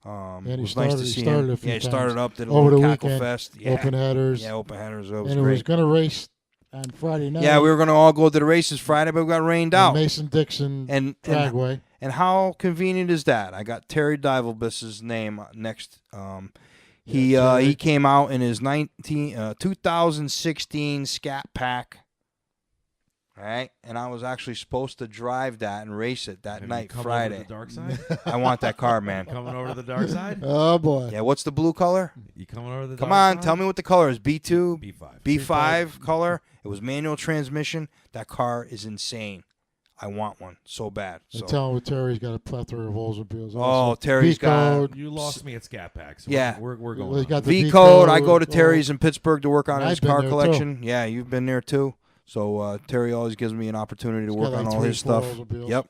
It was nice to see him. He started up, did a over little the cackle weekend, fest. Yeah. open headers. Yeah, open headers. It was and it great. was going to race on Friday night. Yeah, we were going to all go to the races Friday, but we got rained out. Mason-Dixon Dragway. And how convenient is that? I got Terry Divelbus's name next. He came out in his 2016 Scat Pack. All right, and I was actually supposed to drive that and race it that Have you night, come Friday. Over to the dark side? I want that car, man. Coming over to the dark side? Oh boy. Yeah, what's the blue color? You coming over to the Come dark on, side? tell me what the color is. B2? B5. B5 color. It was manual transmission. That car is insane. I want one so bad. And So. tell him Terry's got a plethora of Oldsmobiles. Oh, Terry's got. You lost me at Scat Pack. So Yeah. we're going. Well, he's got the V-Code. I go to oh. Terry's in Pittsburgh to work on his I've been car there, collection. Yeah, you've been there too. So Terry always gives me an opportunity to He's work got on like all 3, his 4 stuff. Oldsmobiles. Yep.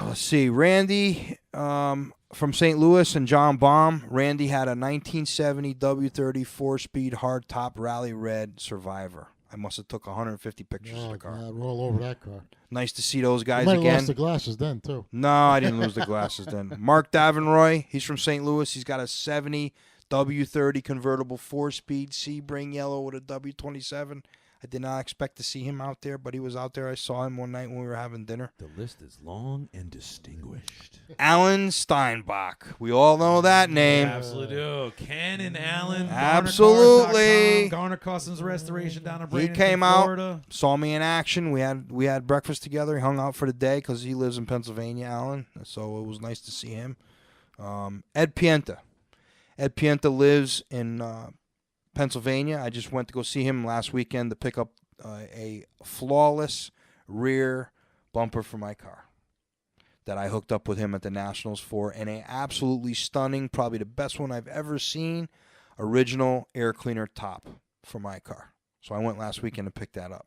Let's see. Randy from St. Louis and John Baum. Randy had a 1970 W30 4-speed hardtop rally red Survivor. I must have took 150 pictures of Oh, the car. God, roll over that car. Nice to see those guys You might have again. lost the glasses then, too. No, I didn't lose the glasses then. Mark Davenroy, he's from St. Louis. He's got a 70 W30 convertible 4-speed Sebring yellow with a W27. I did not expect to see him out there, but he was out there. I saw him one night when we were having dinner. The list is long and distinguished. Alan Steinbach. We all know that name. Absolutely do. Ken and Allen. Absolutely. Garner Customs Restoration down in He Bradenton, came Florida. out, saw me in action. We had breakfast together. He hung out for the day because he lives in Pennsylvania, Alan. So it was nice to see him. Ed Pienta. Ed Pienta lives in Pennsylvania. I just went to go see him last weekend to pick up a flawless rear bumper for my car that I hooked up with him at the Nationals for, and a absolutely stunning, probably the best one I've ever seen, original air cleaner top for my car. So I went last weekend to pick that up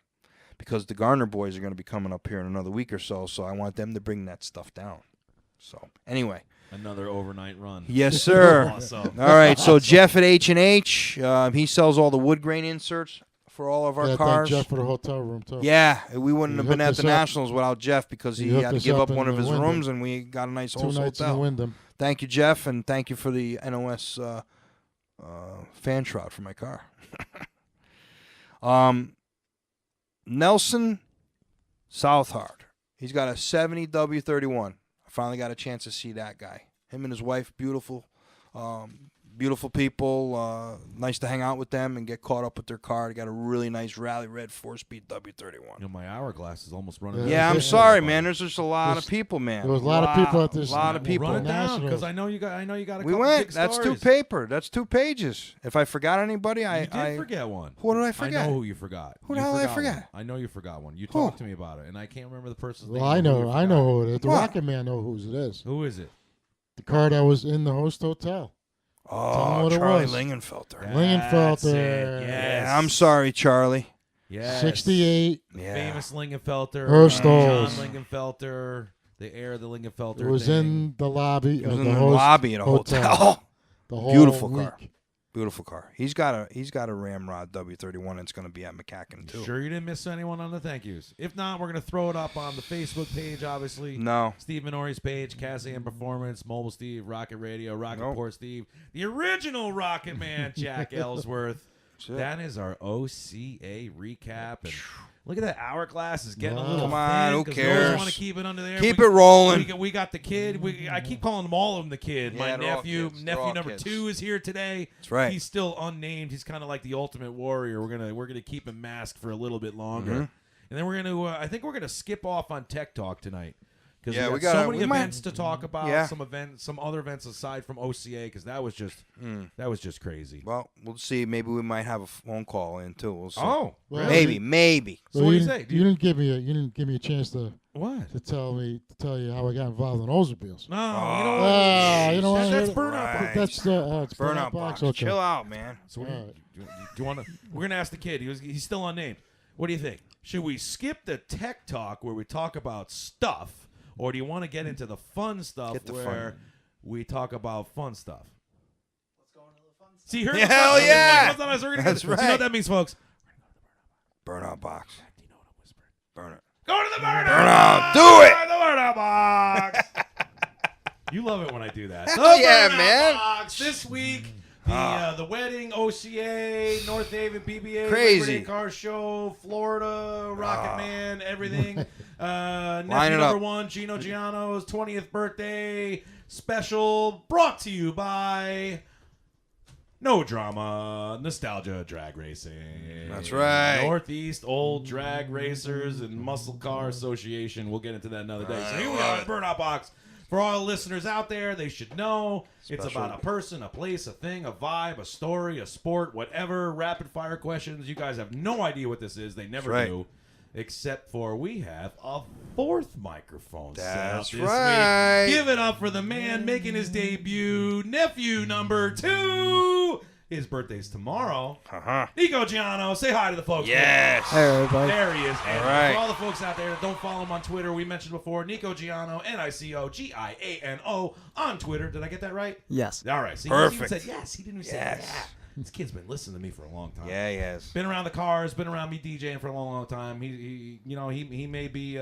because the Garner boys are going to be coming up here in another week or so, so I want them to bring that stuff down. So anyway. Another overnight run. Yes, sir. Awesome. All right, so Jeff at H&H, he sells all the wood grain inserts for all of our Yeah, cars. thank Jeff for the hotel room, too. Yeah, we wouldn't have been hooked at the us up. Nationals without Jeff because he hooked had to us give up up one in of his Wyndham. rooms, and we got a nice 2 nights in hotel. Wyndham. Thank you, Jeff, and thank you for the NOS fan shroud for my car. Nelson Southard. He's got a 70 W31. I finally got a chance to see that guy. Him and his wife, beautiful people. Nice to hang out with them and get caught up with their car. They got a really nice rally red 4-speed W31. You know, my hourglass is almost running. Yeah, I'm sorry, man. There's just a lot of people, man. There was a lot of people at this. A lot of people. Run it down Nationals. because I know you got a couple We went. big That's stories. 2 paper. That's 2 pages. If I forgot anybody, You I did forget one. Who did I forget? I know who you forgot. Who the You hell did I forgot forget? one. I know you forgot one. You Who? talked to me about it, and I can't remember the person's name. Well, I know who it is. The What? Rocket Man know whose it is. Who is it? The car that was in the host hotel. Tell 'em Oh, what it Charlie was. Lingenfelter. That's it, Lingenfelter. Yes. Yeah, I'm sorry, Charlie. Yes. 68. Yeah. Famous Lingenfelter. Herstals. John Lingenfelter. The heir of the Lingenfelter. It was thing. in the lobby It was of in the the host lobby at a hotel. The whole Beautiful week. car. Beautiful car. He's got a Ramrod W31. It's going to be at McCacken too. Sure you didn't miss anyone on the thank yous. If not, we're going to throw it up on the Facebook page, obviously. No. Steve Minore's page, cas-am Performance, Mobile Steve, Rocket Radio, Rocket Nope. Report Steve, the original Rocket Man, Jack Ellsworth. it. That is our OCA recap. And look at that hourglass is getting a Wow. little Come on, thin who 'cause we always cares? want to keep it under there. Keep it rolling. We got the kid. I keep calling them all of them the kid. Yeah, My they're all nephew, kids. They're all number kids. 2 is here today. That's right. He's still unnamed. He's kind of like the ultimate warrior. We're gonna keep him masked for a little bit longer, Mm-hmm. and then we're gonna. I think we're gonna skip off on Tech Talk tonight because Yeah, we we got gotta- so many we might- events to talk about. Yeah. Some other events aside from OCA because that was just crazy. Well, we'll see. Maybe we might have a phone call in too. We'll see. Oh, Well, maybe, maybe. So Well, what do you you didn't- say? You didn't give me a chance to What? tell you how I got involved in Oldsmobiles. No, Oh, you know what? You know what? That's Burnout Burnout Box. That's it's Burnout Box. Okay. Chill out, man. So what do All right. do you want to? We're gonna ask the kid. He's still unnamed. What do you think? Should we skip the tech talk where we talk about stuff, or do you want to get into the fun stuff Get the where fun. we talk about fun stuff? Let's go into the fun stuff. See, her. Hell yeah! That's That's So you know right. what that means, folks? Burnout Box. Do you know what I'm whispering? Burn it. Go to the burnout. Burnout. Do it. The burnout box. You love it when I do that. Hell The yeah, Burnout man. Box. This week, the wedding, OCA, North Haven, PBA, Crazy. Labor Day Car Show, Florida, Rocket Man, everything. Line Nephew it number up. 1, Geno Giano's 20th birthday special, brought to you by no drama, nostalgia, drag racing. That's right. Northeast Old Drag Racers and Muscle Car Association. We'll get into that another day. So here we are at Burnout Box. For all the listeners out there, they should know it's about a person, a place, a thing, a vibe, a story, a sport, whatever. Rapid fire questions. You guys have no idea what this is. They never do. Except for we have a fourth microphone set up this week. Give it up for the man making his debut, nephew number 2. His birthday's tomorrow. Nico Giano, say hi to the folks. Yes. Hey, everybody. There he is. And all right. for all the folks out there that don't follow him on Twitter, we mentioned before, Nico Giano, NicoGiano on Twitter. Did I get that right? Yes. All right. So Perfect. He even said yes. He didn't even say yeah. This kid's been listening to me for a long time. Yeah, he has. Been around the cars, been around me DJing for a long, long time. He may be,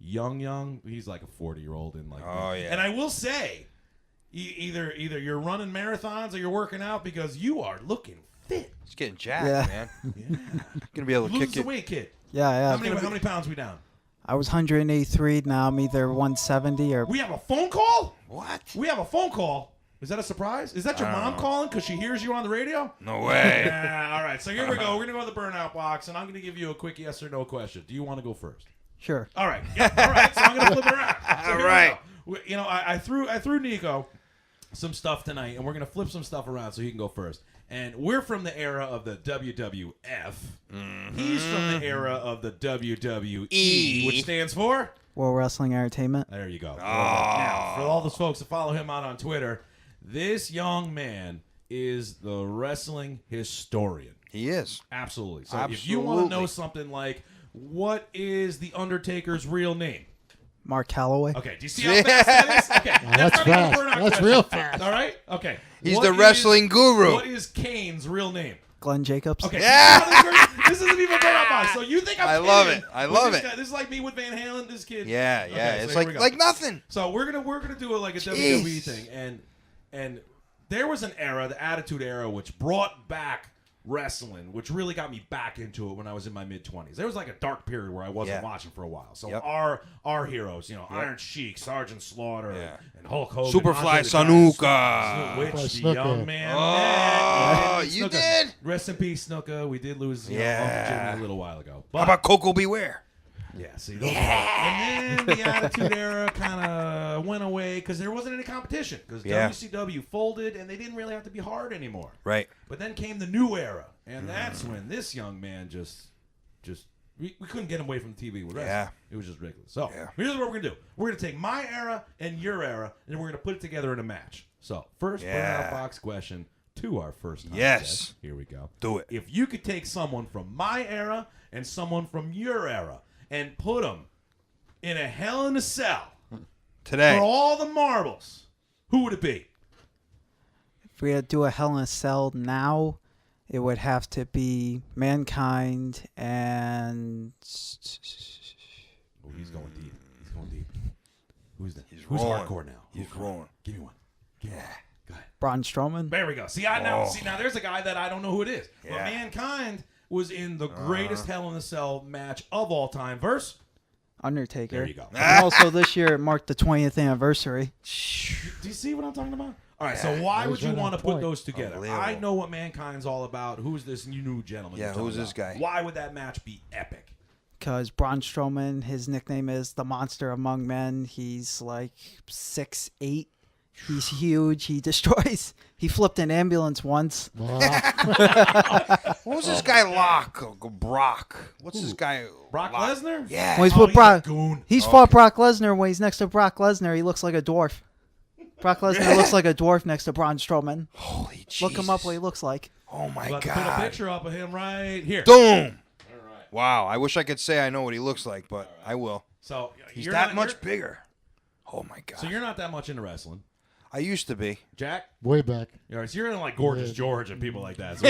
young. He's like a 40-year-old and like. Oh yeah. And I will say, either you're running marathons or you're working out because you are looking fit. He's getting jacked, man. Yeah. Gonna be able to Lose kick the it. weight, kid. Yeah. How many pounds we down? I was 183. Now I'm either 170 or. We have a phone call? What? We have a phone call. Is that a surprise? Is that your mom calling because she hears you on the radio? No way. Yeah, all right. So here we go. We're going to go to the Burnout Box, and I'm going to give you a quick yes or no question. Do you want to go first? Sure. All right. Yeah, all right. So I'm going to flip it around. So All here we right. go. You know, I threw Nico some stuff tonight, and we're going to flip some stuff around so he can go first. And we're from the era of the WWF. Mm-hmm. He's from the era of the WWE, which stands for? World Wrestling Entertainment. There you go. Now, for all those folks that follow him out on Twitter, this young man is the wrestling historian. He is. Absolutely. So if you want to know something like, what is The Undertaker's real name? Mark Calloway. Okay, do you see how fast that is? Okay, That's fast. That's real fast. All right? Okay. He's the wrestling guru. What is Kane's real name? Glenn Jacobs. Okay. Yeah. This isn't even Burnout Box. So you think I'm love kidding it. I with love this it. guy. This is like me with Van Halen, this kid. Yeah. Okay, It's so here we go. like nothing. So we're gonna do it like a WWE thing, and there was an era, the Attitude Era, which brought back wrestling, which really got me back into it when I was in my mid-20s. There was like a dark period where I wasn't watching for a while. So our heroes, Iron Sheik, Sergeant Slaughter, and Hulk Hogan, Superfly Snuka, which the young man. Oh, you did? Rest in peace, Snuka. We did lose Jimmy a little while ago. But, how about Coco Beware? Yeah, see, those and then the Attitude Era kind of went away because there wasn't any competition because WCW folded and they didn't really have to be hard anymore. Right. But then came the new era, and that's when this young man just we couldn't get him away from the TV with wrestling. Yeah. It was just ridiculous. So here's what we're gonna do: we're gonna take my era and your era, and we're gonna put it together in a match. So first Burnout Box question to our first time guest. Here we go. Do it. If you could take someone from my era and someone from your era and put them in a Hell in a Cell today for all the marbles, who would it be? If we had to do a Hell in a Cell now, it would have to be Mankind and. Oh, he's going deep. He's going deep. Who's that? He's Who's rolling. hardcore now? He's rolling. Give me one. Give me one. Go ahead. Braun Strowman. There we go. See, now there's a guy that I don't know who it is. Yeah. But Mankind was in the greatest Hell in a Cell match of all time. Verse? Undertaker. There you go. And also this year it marked the 20th anniversary. Do you see what I'm talking about? All right, so why would you want to put those together? I know what Mankind's all about. Who's this new gentleman? Yeah, who's this guy? Why would that match be epic? Because Braun Strowman, his nickname is the Monster Among Men. He's like 6'8". He's huge. He destroys. He flipped an ambulance once. What was this guy Brock? What's this guy? Brock Lesnar? Yeah. When he's fought Brock Lesnar. When he's next to Brock Lesnar, he looks like a dwarf. Brock Lesnar looks like a dwarf next to Braun Strowman. Holy Jesus. Look him up what he looks like. Oh my God. Put a picture up of him right here. Boom. All right. Wow. I wish I could say I know what he looks like, but I will. So he's that much bigger. Oh my God. So you're not that much into wrestling. I used to be. Jack? Way back. All right, so you're in like Gorgeous George and people like that. So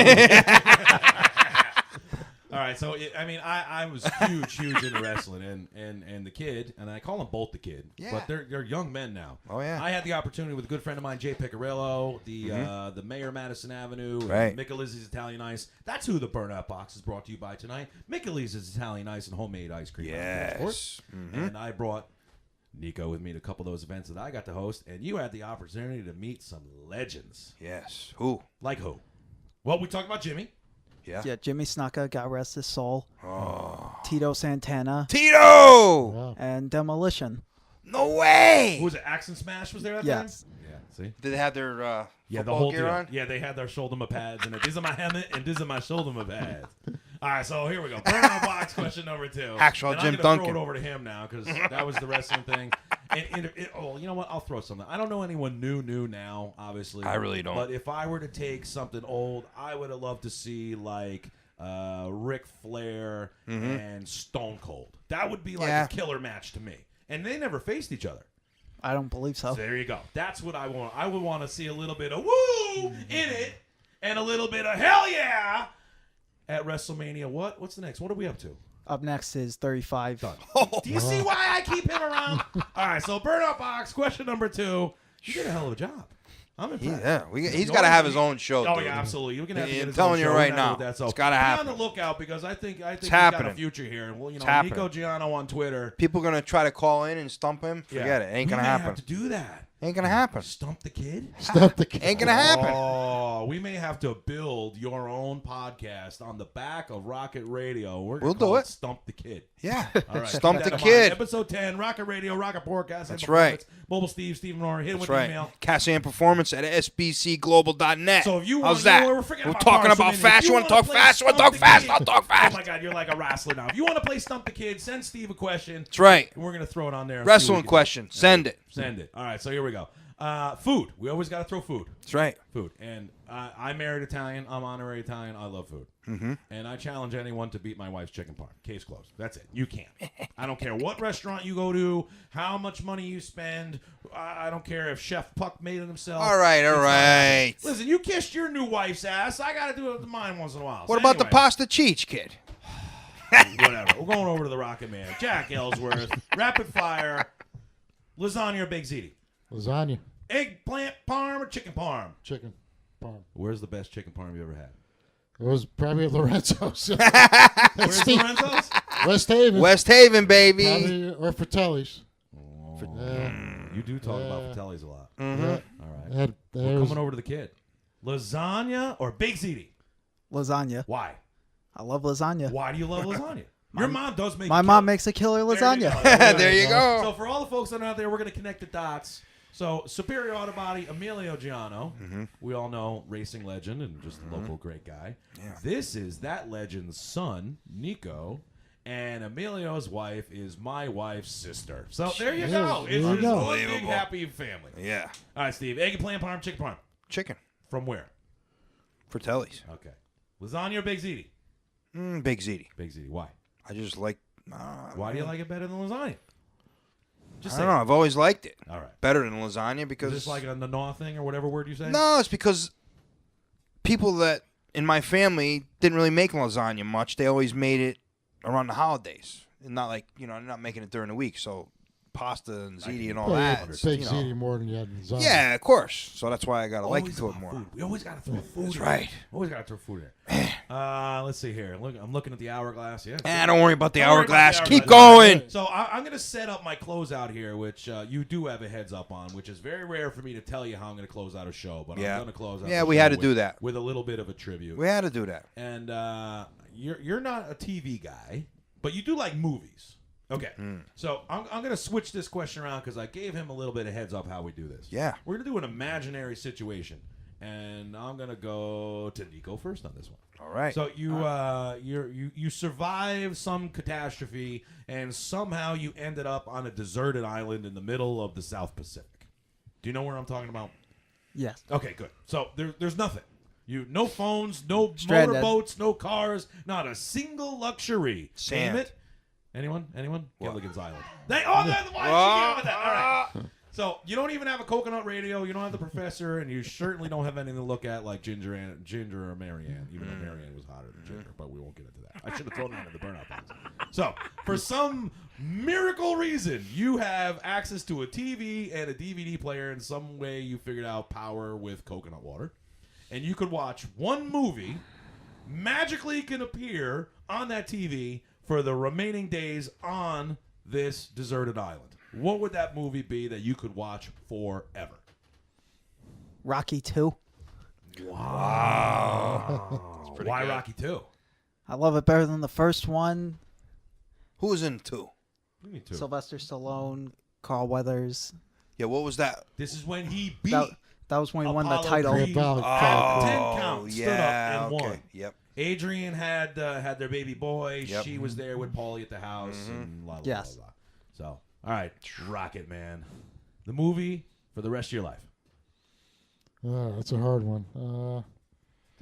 all right, so I was huge into wrestling, and the kid, and I call them both the kid, but they're young men now. Oh yeah. I had the opportunity with a good friend of mine, Jay Piccirillo, the mayor of Madison Avenue, right. Mick Elizzi's Italian Ice. That's who the Burnout Box is brought to you by tonight. Mick Elizzi's Italian Ice and homemade ice cream. Yes. And I brought Nico with me to a couple of those events that I got to host, and you had the opportunity to meet some legends. Yes. Who? Like who? Well, we talked about Jimmy. Yeah. Yeah, Jimmy Snuka, God rest his soul. Oh. Tito Santana Tito! Wow. and Demolition. No way! Who was it? Axe and Smash was there that Yes. time? Yeah, see? Did they have their Yeah, the football whole gear deal. on? Yeah, they had their shoulder pads, and these are my helmet, and these are my shoulder pads. All right, so here we go. Burnout Box question number 2. Hacksaw and Jim I'm gonna Duncan. throw it over to him now because that was the wrestling thing. And you know what? I'll throw something. I don't know anyone new now, obviously. I really don't. But if I were to take something old, I would have loved to see like Ric Flair and Stone Cold. That would be like a killer match to me. And they never faced each other. I don't believe so. So there you go. That's what I want. I would want to see a little bit of woo in it and a little bit of hell yeah at WrestleMania. What's the next? What are we up to? Up next is 35. Done. Do you see why I keep him around? All right, so Burnout Box, question number 2. You did a hell of a job. I'm impressed. He's got to have his own show. Oh dude. yeah, absolutely. You're gonna have to get I'm his telling own you show. right We're now, not with that, so it's gotta be happen. on the lookout because I think he's got happening. a future here. And well, you know, happening. Nico Giano on Twitter. People gonna try to call in and stump him. Forget it. Ain't gonna we may happen. have to do that. Ain't gonna happen. Stump the kid. Stop the Ain't gonna happen. Oh, we may have to build your own podcast on the back of Rocket Radio. We'll do it. Stump the Kid. Yeah. All right. Stump keep the that in kid. mind. Episode 10, Rocket Radio, Rocket Podcast. That's right. Mobile Steve, Steve Minore. Hit him That's with right. email. cas-am Performance at sbcglobal.net. So if you How's want, that? we're forgetting We're about talking cars, about so fast. if You want to talk play fast? You want to Stump talk the fast? Kid- I'll talk Oh fast. my God, you're like a wrestler now. If you want to play Stump the Kid, send Steve a question. That's right. And we're gonna throw it on there. and see what Wrestling we can do. question. Send it. Send it. All right. So here we go. Food. We always got to throw food. That's right. Food. And I married Italian. I'm honorary Italian. I love food. Mm-hmm. And I challenge anyone to beat my wife's chicken parm. Case closed. That's it. You can't. I don't care what restaurant you go to, how much money you spend. I don't care if Chef Puck made it himself. All right. It's All not right. happening. Listen, you kissed your new wife's ass. I got to do it to mine once in a while. What So about the anyway, pasta cheech, kid? Whatever. We're going over to the Rocket Man. Jack Ellsworth. Rapid fire. Lasagna or baked ziti? lasagna, Eggplant parm or chicken parm? chicken, parm. Where's the best chicken parm you ever had? It was probably at Lorenzo's. Where's Steve- Lorenzo's? West Haven. West Haven, baby. Probably, or Fratelli's. You do talk about Fratelli's a lot. Mm-hmm. Yeah. All right. There We're was- coming over to the kid. Lasagna or baked ziti? Lasagna. Why? I love lasagna. Why do you love lasagna? Your mom does make My mom makes a killer lasagna. There you go. So for all the folks that are out there, we're going to connect the dots. So Superior Auto Body, Emilio Giano. We all know racing legend and just a local great guy. Yeah. This is that legend's son, Nico. And Emilio's wife is my wife's sister. So there you go. There It's you just go. one big Unbelievable. happy family. Yeah. All right, Steve. Eggplant parm, chicken parm. Chicken. From where? Fratelli's. Okay. Lasagna or baked ziti? Big ziti. Baked ziti. Why? I just like. Why do you like it better than lasagna? Just I say don't know. it. I've always liked it. All right. Better than lasagna Is because. this like a na thing or whatever word you say? No, it's because people that in my family didn't really make lasagna much. They always made it around the holidays. And not like, they're not making it during the week. So pasta and ziti and all Well, that. you it's, baked you know. ziti more than you had lasagna. Yeah, of course. So that's why I got to like Always to it about more. food. We always got to throw food. That's in. right. Always got to throw food in there. Let's see here. Look, I'm looking at the hourglass. Yeah. Don't worry about the Don't worry about hourglass. the Keep hourglass. going. So I'm going to set up my closeout here, which you do have a heads up on, which is very rare for me to tell you how I'm going to close out a show. But Yeah. I'm going to close out. Yeah, the we show had to with- do that. with a little bit of a tribute. We had to do that. And you're not a TV guy, but you do like movies. Okay, so I'm going to switch this question around because I gave him a little bit of heads up how we do this. Yeah. We're going to do an imaginary situation, and I'm going to go to Nico first on this one. All right. So you survive some catastrophe, and somehow you ended up on a deserted island in the middle of the South Pacific. Do you know where I'm talking about? Yes. Okay, good. So there's nothing. No phones, no Stranded. motorboats, no cars, not a single luxury. Sand. Name it. Anyone? What? Gilligan's Island. Why did you get with that? All right. So you don't even have a coconut radio. You don't have the professor, and you certainly don't have anything to look at like Ginger or Marianne. Even though Marianne was hotter than Ginger, but we won't get into that. I should have thrown it into the Burnout Box. So for some miracle reason, you have access to a TV and a DVD player. In some way, you figured out power with coconut water, and you could watch one movie. Magically, can appear on that TV for the remaining days on this deserted island. what would that movie be that you could watch forever? Rocky 2. Wow. pretty Why good. Rocky 2? I love it better than the first one. Who was in 2? Me too. Sylvester Stallone, Carl Weathers. Yeah, what was that? This is when he beat That was when he won the Apollo title. Creed. About Oh, 10 count, stood up and won. Yep. Adrian had their baby boy. Yep. She was there with Paulie at the house. And blah, blah, Yes. blah, blah. So, all right, Rocket Man. The movie for the rest of your life. That's a hard one.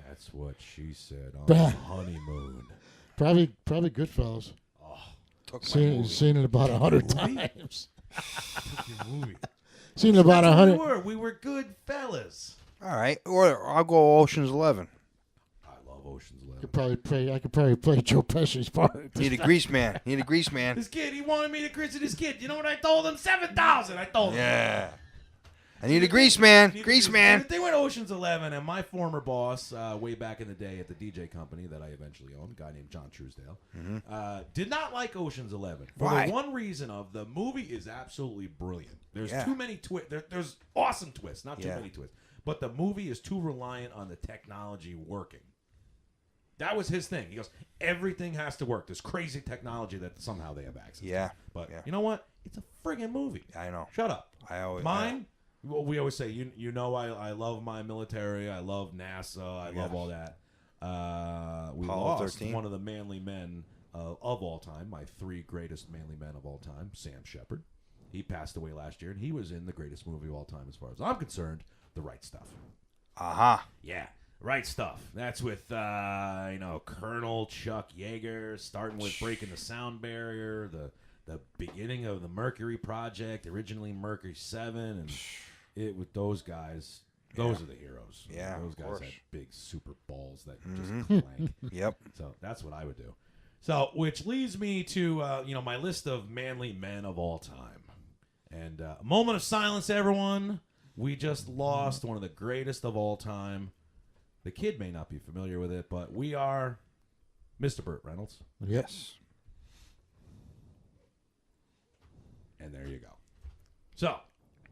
That's what she said on Bah. the honeymoon. Probably Goodfellas. Took my Seen movie. seen it about 100 Movie? times. Your movie. Seen it about That's what 100. we were good fellas. All right. Or I'll go Ocean's 11. I love Ocean's 11. I could probably play Joe Pesci's part. Need a grease man. This kid, he wanted me to Chris this kid. You know what I told him? 7,000. I told him. Yeah. I need a grease man. Need to Grease do- man. They went Ocean's 11, and my former boss, way back in the day at the DJ company that I eventually owned, a guy named John Truesdale, did not like Ocean's 11 for Why? the one reason of the movie is absolutely brilliant. There's Yeah. too many twists. There's awesome twists, not too Yeah. many twists. But the movie is too reliant on the technology working. That was his thing. He goes, everything has to work. There's crazy technology that somehow they have access to. Yeah. But Yeah. you know what? It's a friggin' movie. I know. Shut up. I always Mine, well, we always say, you know, I love my military. I love NASA. I love all that. We Apollo lost 13. one of the manly men of all time, my 3 greatest manly men of all time, Sam Shepard. He passed away last year, and he was in the greatest movie of all time as far as I'm concerned, The Right Stuff. Aha. Yeah, Right Stuff. That's with, Colonel Chuck Yeager, starting with breaking the sound barrier, the beginning of the Mercury Project, originally Mercury 7, and it with those guys. Those are the heroes. Yeah, those of guys course. had big super balls that just clank. Yep. So that's what I would do. So, which leads me to my list of manly men of all time. And a moment of silence, everyone. We just lost one of the greatest of all time. The kid may not be familiar with it, but we are Mr. Burt Reynolds. Yes. And there you go. So,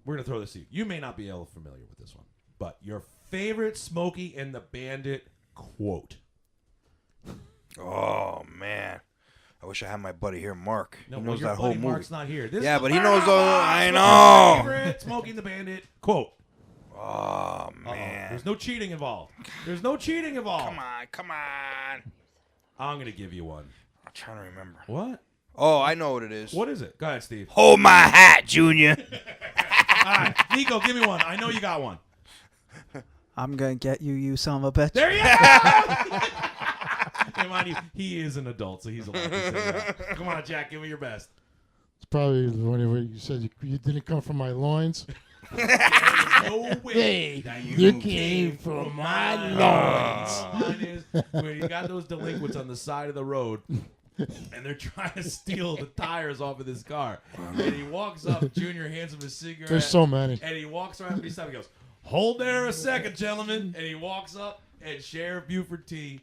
we're going to throw this to you. You may not be able to familiar with this one, but your favorite Smokey and the Bandit quote. Oh, man. I wish I had my buddy here, Mark. No, He well, knows your that whole buddy movie. Mark's not here. This Yeah, is but the he knows Burnout the. Box. I What's know. your favorite Smokey and the Bandit quote. Oh, Uh-oh. man. There's no cheating involved. There's no cheating involved. Come on. I'm going to give you one. I'm trying to remember. What? Oh, I know what it is. What is it? Go ahead, Steve. Hold my hat, Junior. All right, Nico, give me one. I know you got one. I'm going to get you, you son of a bitch. There you go. Hey, mind you, he is an adult, so he's allowed to say that. Come on, Jack, give me your best. It's probably when you said you didn't come from my loins. No way. Hey, that you came from my loins. Mine is where you got those delinquents on the side of the road, and they're trying to steal the tires off of this car. And he walks up, Junior hands him a cigarette. There's so many. And he walks around beside him. He goes, "Hold there a second, gentlemen." And he walks up, and Sheriff Buford T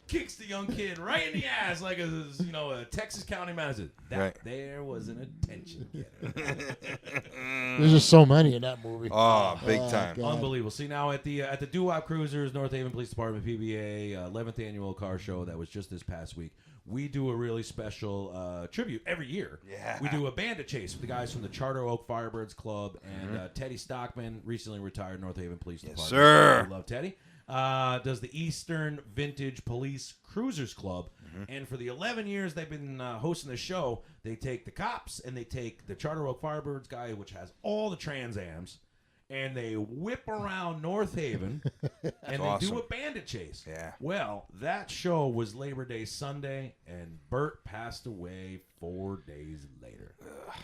kicks the young kid right in the ass like a Texas County manager. That Right. there was an attention getter. There's just so many in that movie. Oh, big time. God. Unbelievable. See, now at the Doo-Wop Cruisers, North Haven Police Department, PBA, 11th annual car show that was just this past week, we do a really special tribute every year. Yeah. We do a bandit chase with the guys from the Charter Oak Firebirds Club and Teddy Stockman, recently retired North Haven Police Department. sir. We love Teddy. Does the Eastern Vintage Police Cruisers Club. And for the 11 years they've been hosting the show, they take the cops and they take the Charter Oak Firebirds guy, which has all the Trans Ams, and they whip around North Haven and they awesome. do a bandit chase. Yeah. Well, that show was Labor Day Sunday, and Bert passed away 4 days later.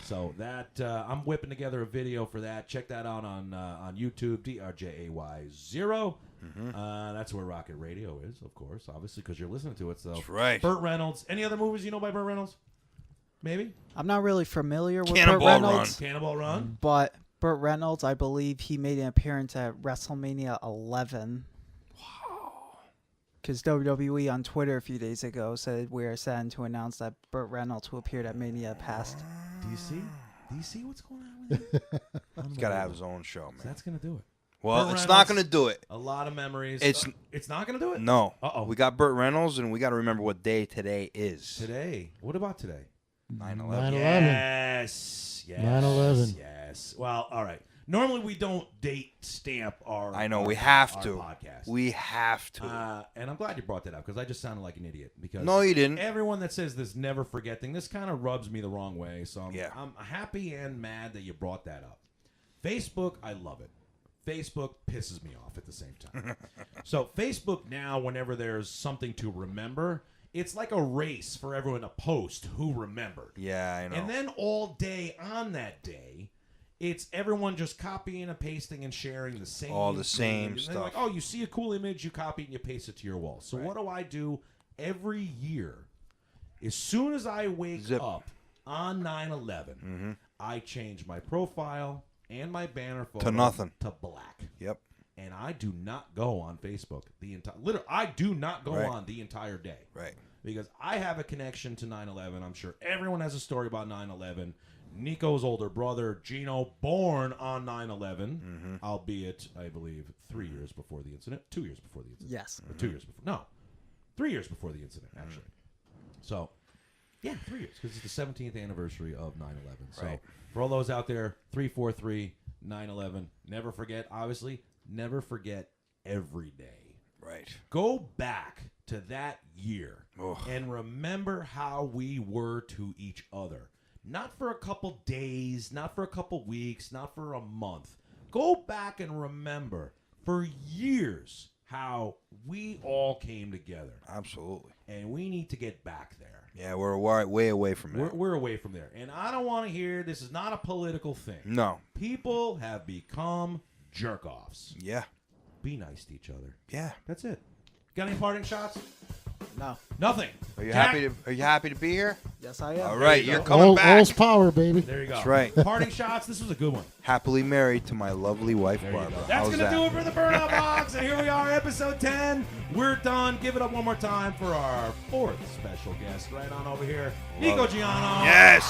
So that I'm whipping together a video for that. Check that out on YouTube, DrJay0. That's where Rocket Radio is, of course, obviously, because you're listening to it. So That's right. Burt Reynolds. Any other movies you know by Burt Reynolds? Maybe I'm not really familiar with Cannonball Burt Reynolds, Cannonball Run. but Burt Reynolds, I believe he made an appearance at WrestleMania 11. Wow. Because WWE on Twitter a few days ago said we are saddened to announce that Burt Reynolds, who appeared at Mania, passed. Do you see? Do you see what's going on with him? He's got to have his own show, man. So that's going to do it. Well, Burt it's Reynolds, not going to do it. A lot of memories. It's not going to do it? No. Uh-oh. We got Burt Reynolds, and we got to remember what day today is. Today. What about today? 9/11. 9/11. Yes. 9/11. Yes. Well, all right. Normally we don't date stamp our I know, we have our to. podcast. We have to. And I'm glad you brought that up because I just sounded like an idiot. Because No, you didn't. Everyone that says this never forget thing, this kind of rubs me the wrong way. So Yeah. I'm happy and mad that you brought that up. Facebook, I love it. Facebook pisses me off at the same time. So Facebook now, whenever there's something to remember, it's like a race for everyone to post who remembered. Yeah, I know. And then all day on that day, it's everyone just copying and pasting and sharing the same All the same image. And stuff. they're like, oh, you see a cool image, you copy it and you paste it to your wall. So Right. what do I do every year? As soon as I wake up on 9/11, I change my profile and my banner photo To nothing. to black. Yep. And I do not go on Facebook the entire. Literally, I do not go Right. on the entire day. Right. Because I have a connection to 9/11. I'm sure everyone has a story about 9/11. Nico's older brother, Geno, born on 9/11, albeit, I believe, 3 years before the incident. 2 years before the incident. Yes. Or 2 years before. No. 3 years before the incident, actually. So, yeah, 3 years. Because it's the 17th anniversary of 9/11. So, Right. for all those out there, 343-9/11, never forget, obviously, never forget every day. Right. Go back to that year Ugh. and remember how we were to each other. Not for a couple days, not for a couple weeks, not for a month. Go back and remember for years how we all came together. Absolutely. And we need to get back there. Yeah, we're way away from it. We're away from there. And I don't want to hear this is not a political thing. No. People have become jerk-offs. Yeah. Be nice to each other. Yeah. That's it. Got any parting shots? No. Nothing. Are you Jack? happy to be here? Yes, I am. All right, you you're go. coming back. All's power, baby. There you go. That's right. Parting shots. This was a good one. Happily married to my lovely wife, There you Barbara. go. That's How's going to that? do it for the Burnout Box. And here we are, episode 10. We're done. Give it up one more time for our fourth special guest right on over here, Nico Giano. Yes.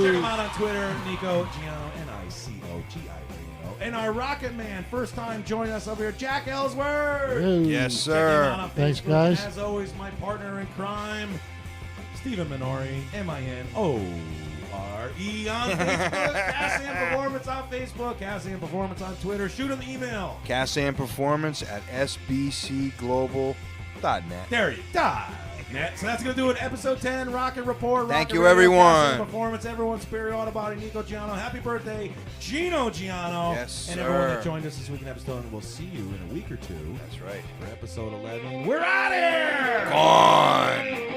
Check him out on Twitter, Nico Giano, Nicogiano. And our Rocket Man, first time joining us over here, Jack Ellsworth. Hey. Yes, Check him sir. out on Thanks, Facebook. guys. As always, my partner in crime, Stephen Minore, Minore on Facebook, cas-am Performance on Facebook, cas-am Performance on Twitter. Shoot him the email. cas-am Performance at sbcglobal.net. There you go. So that's going to do it. Episode 10, Rocket Report. Thank Rocket you, Radio, everyone. cas-am Performance, everyone's superior auto body, Nico Giano. Happy birthday, Geno Giano. Yes, and everyone sir. that joined us this week in episode. And we'll see you in a week or two That's right. for episode 11. We're out of here. Gone.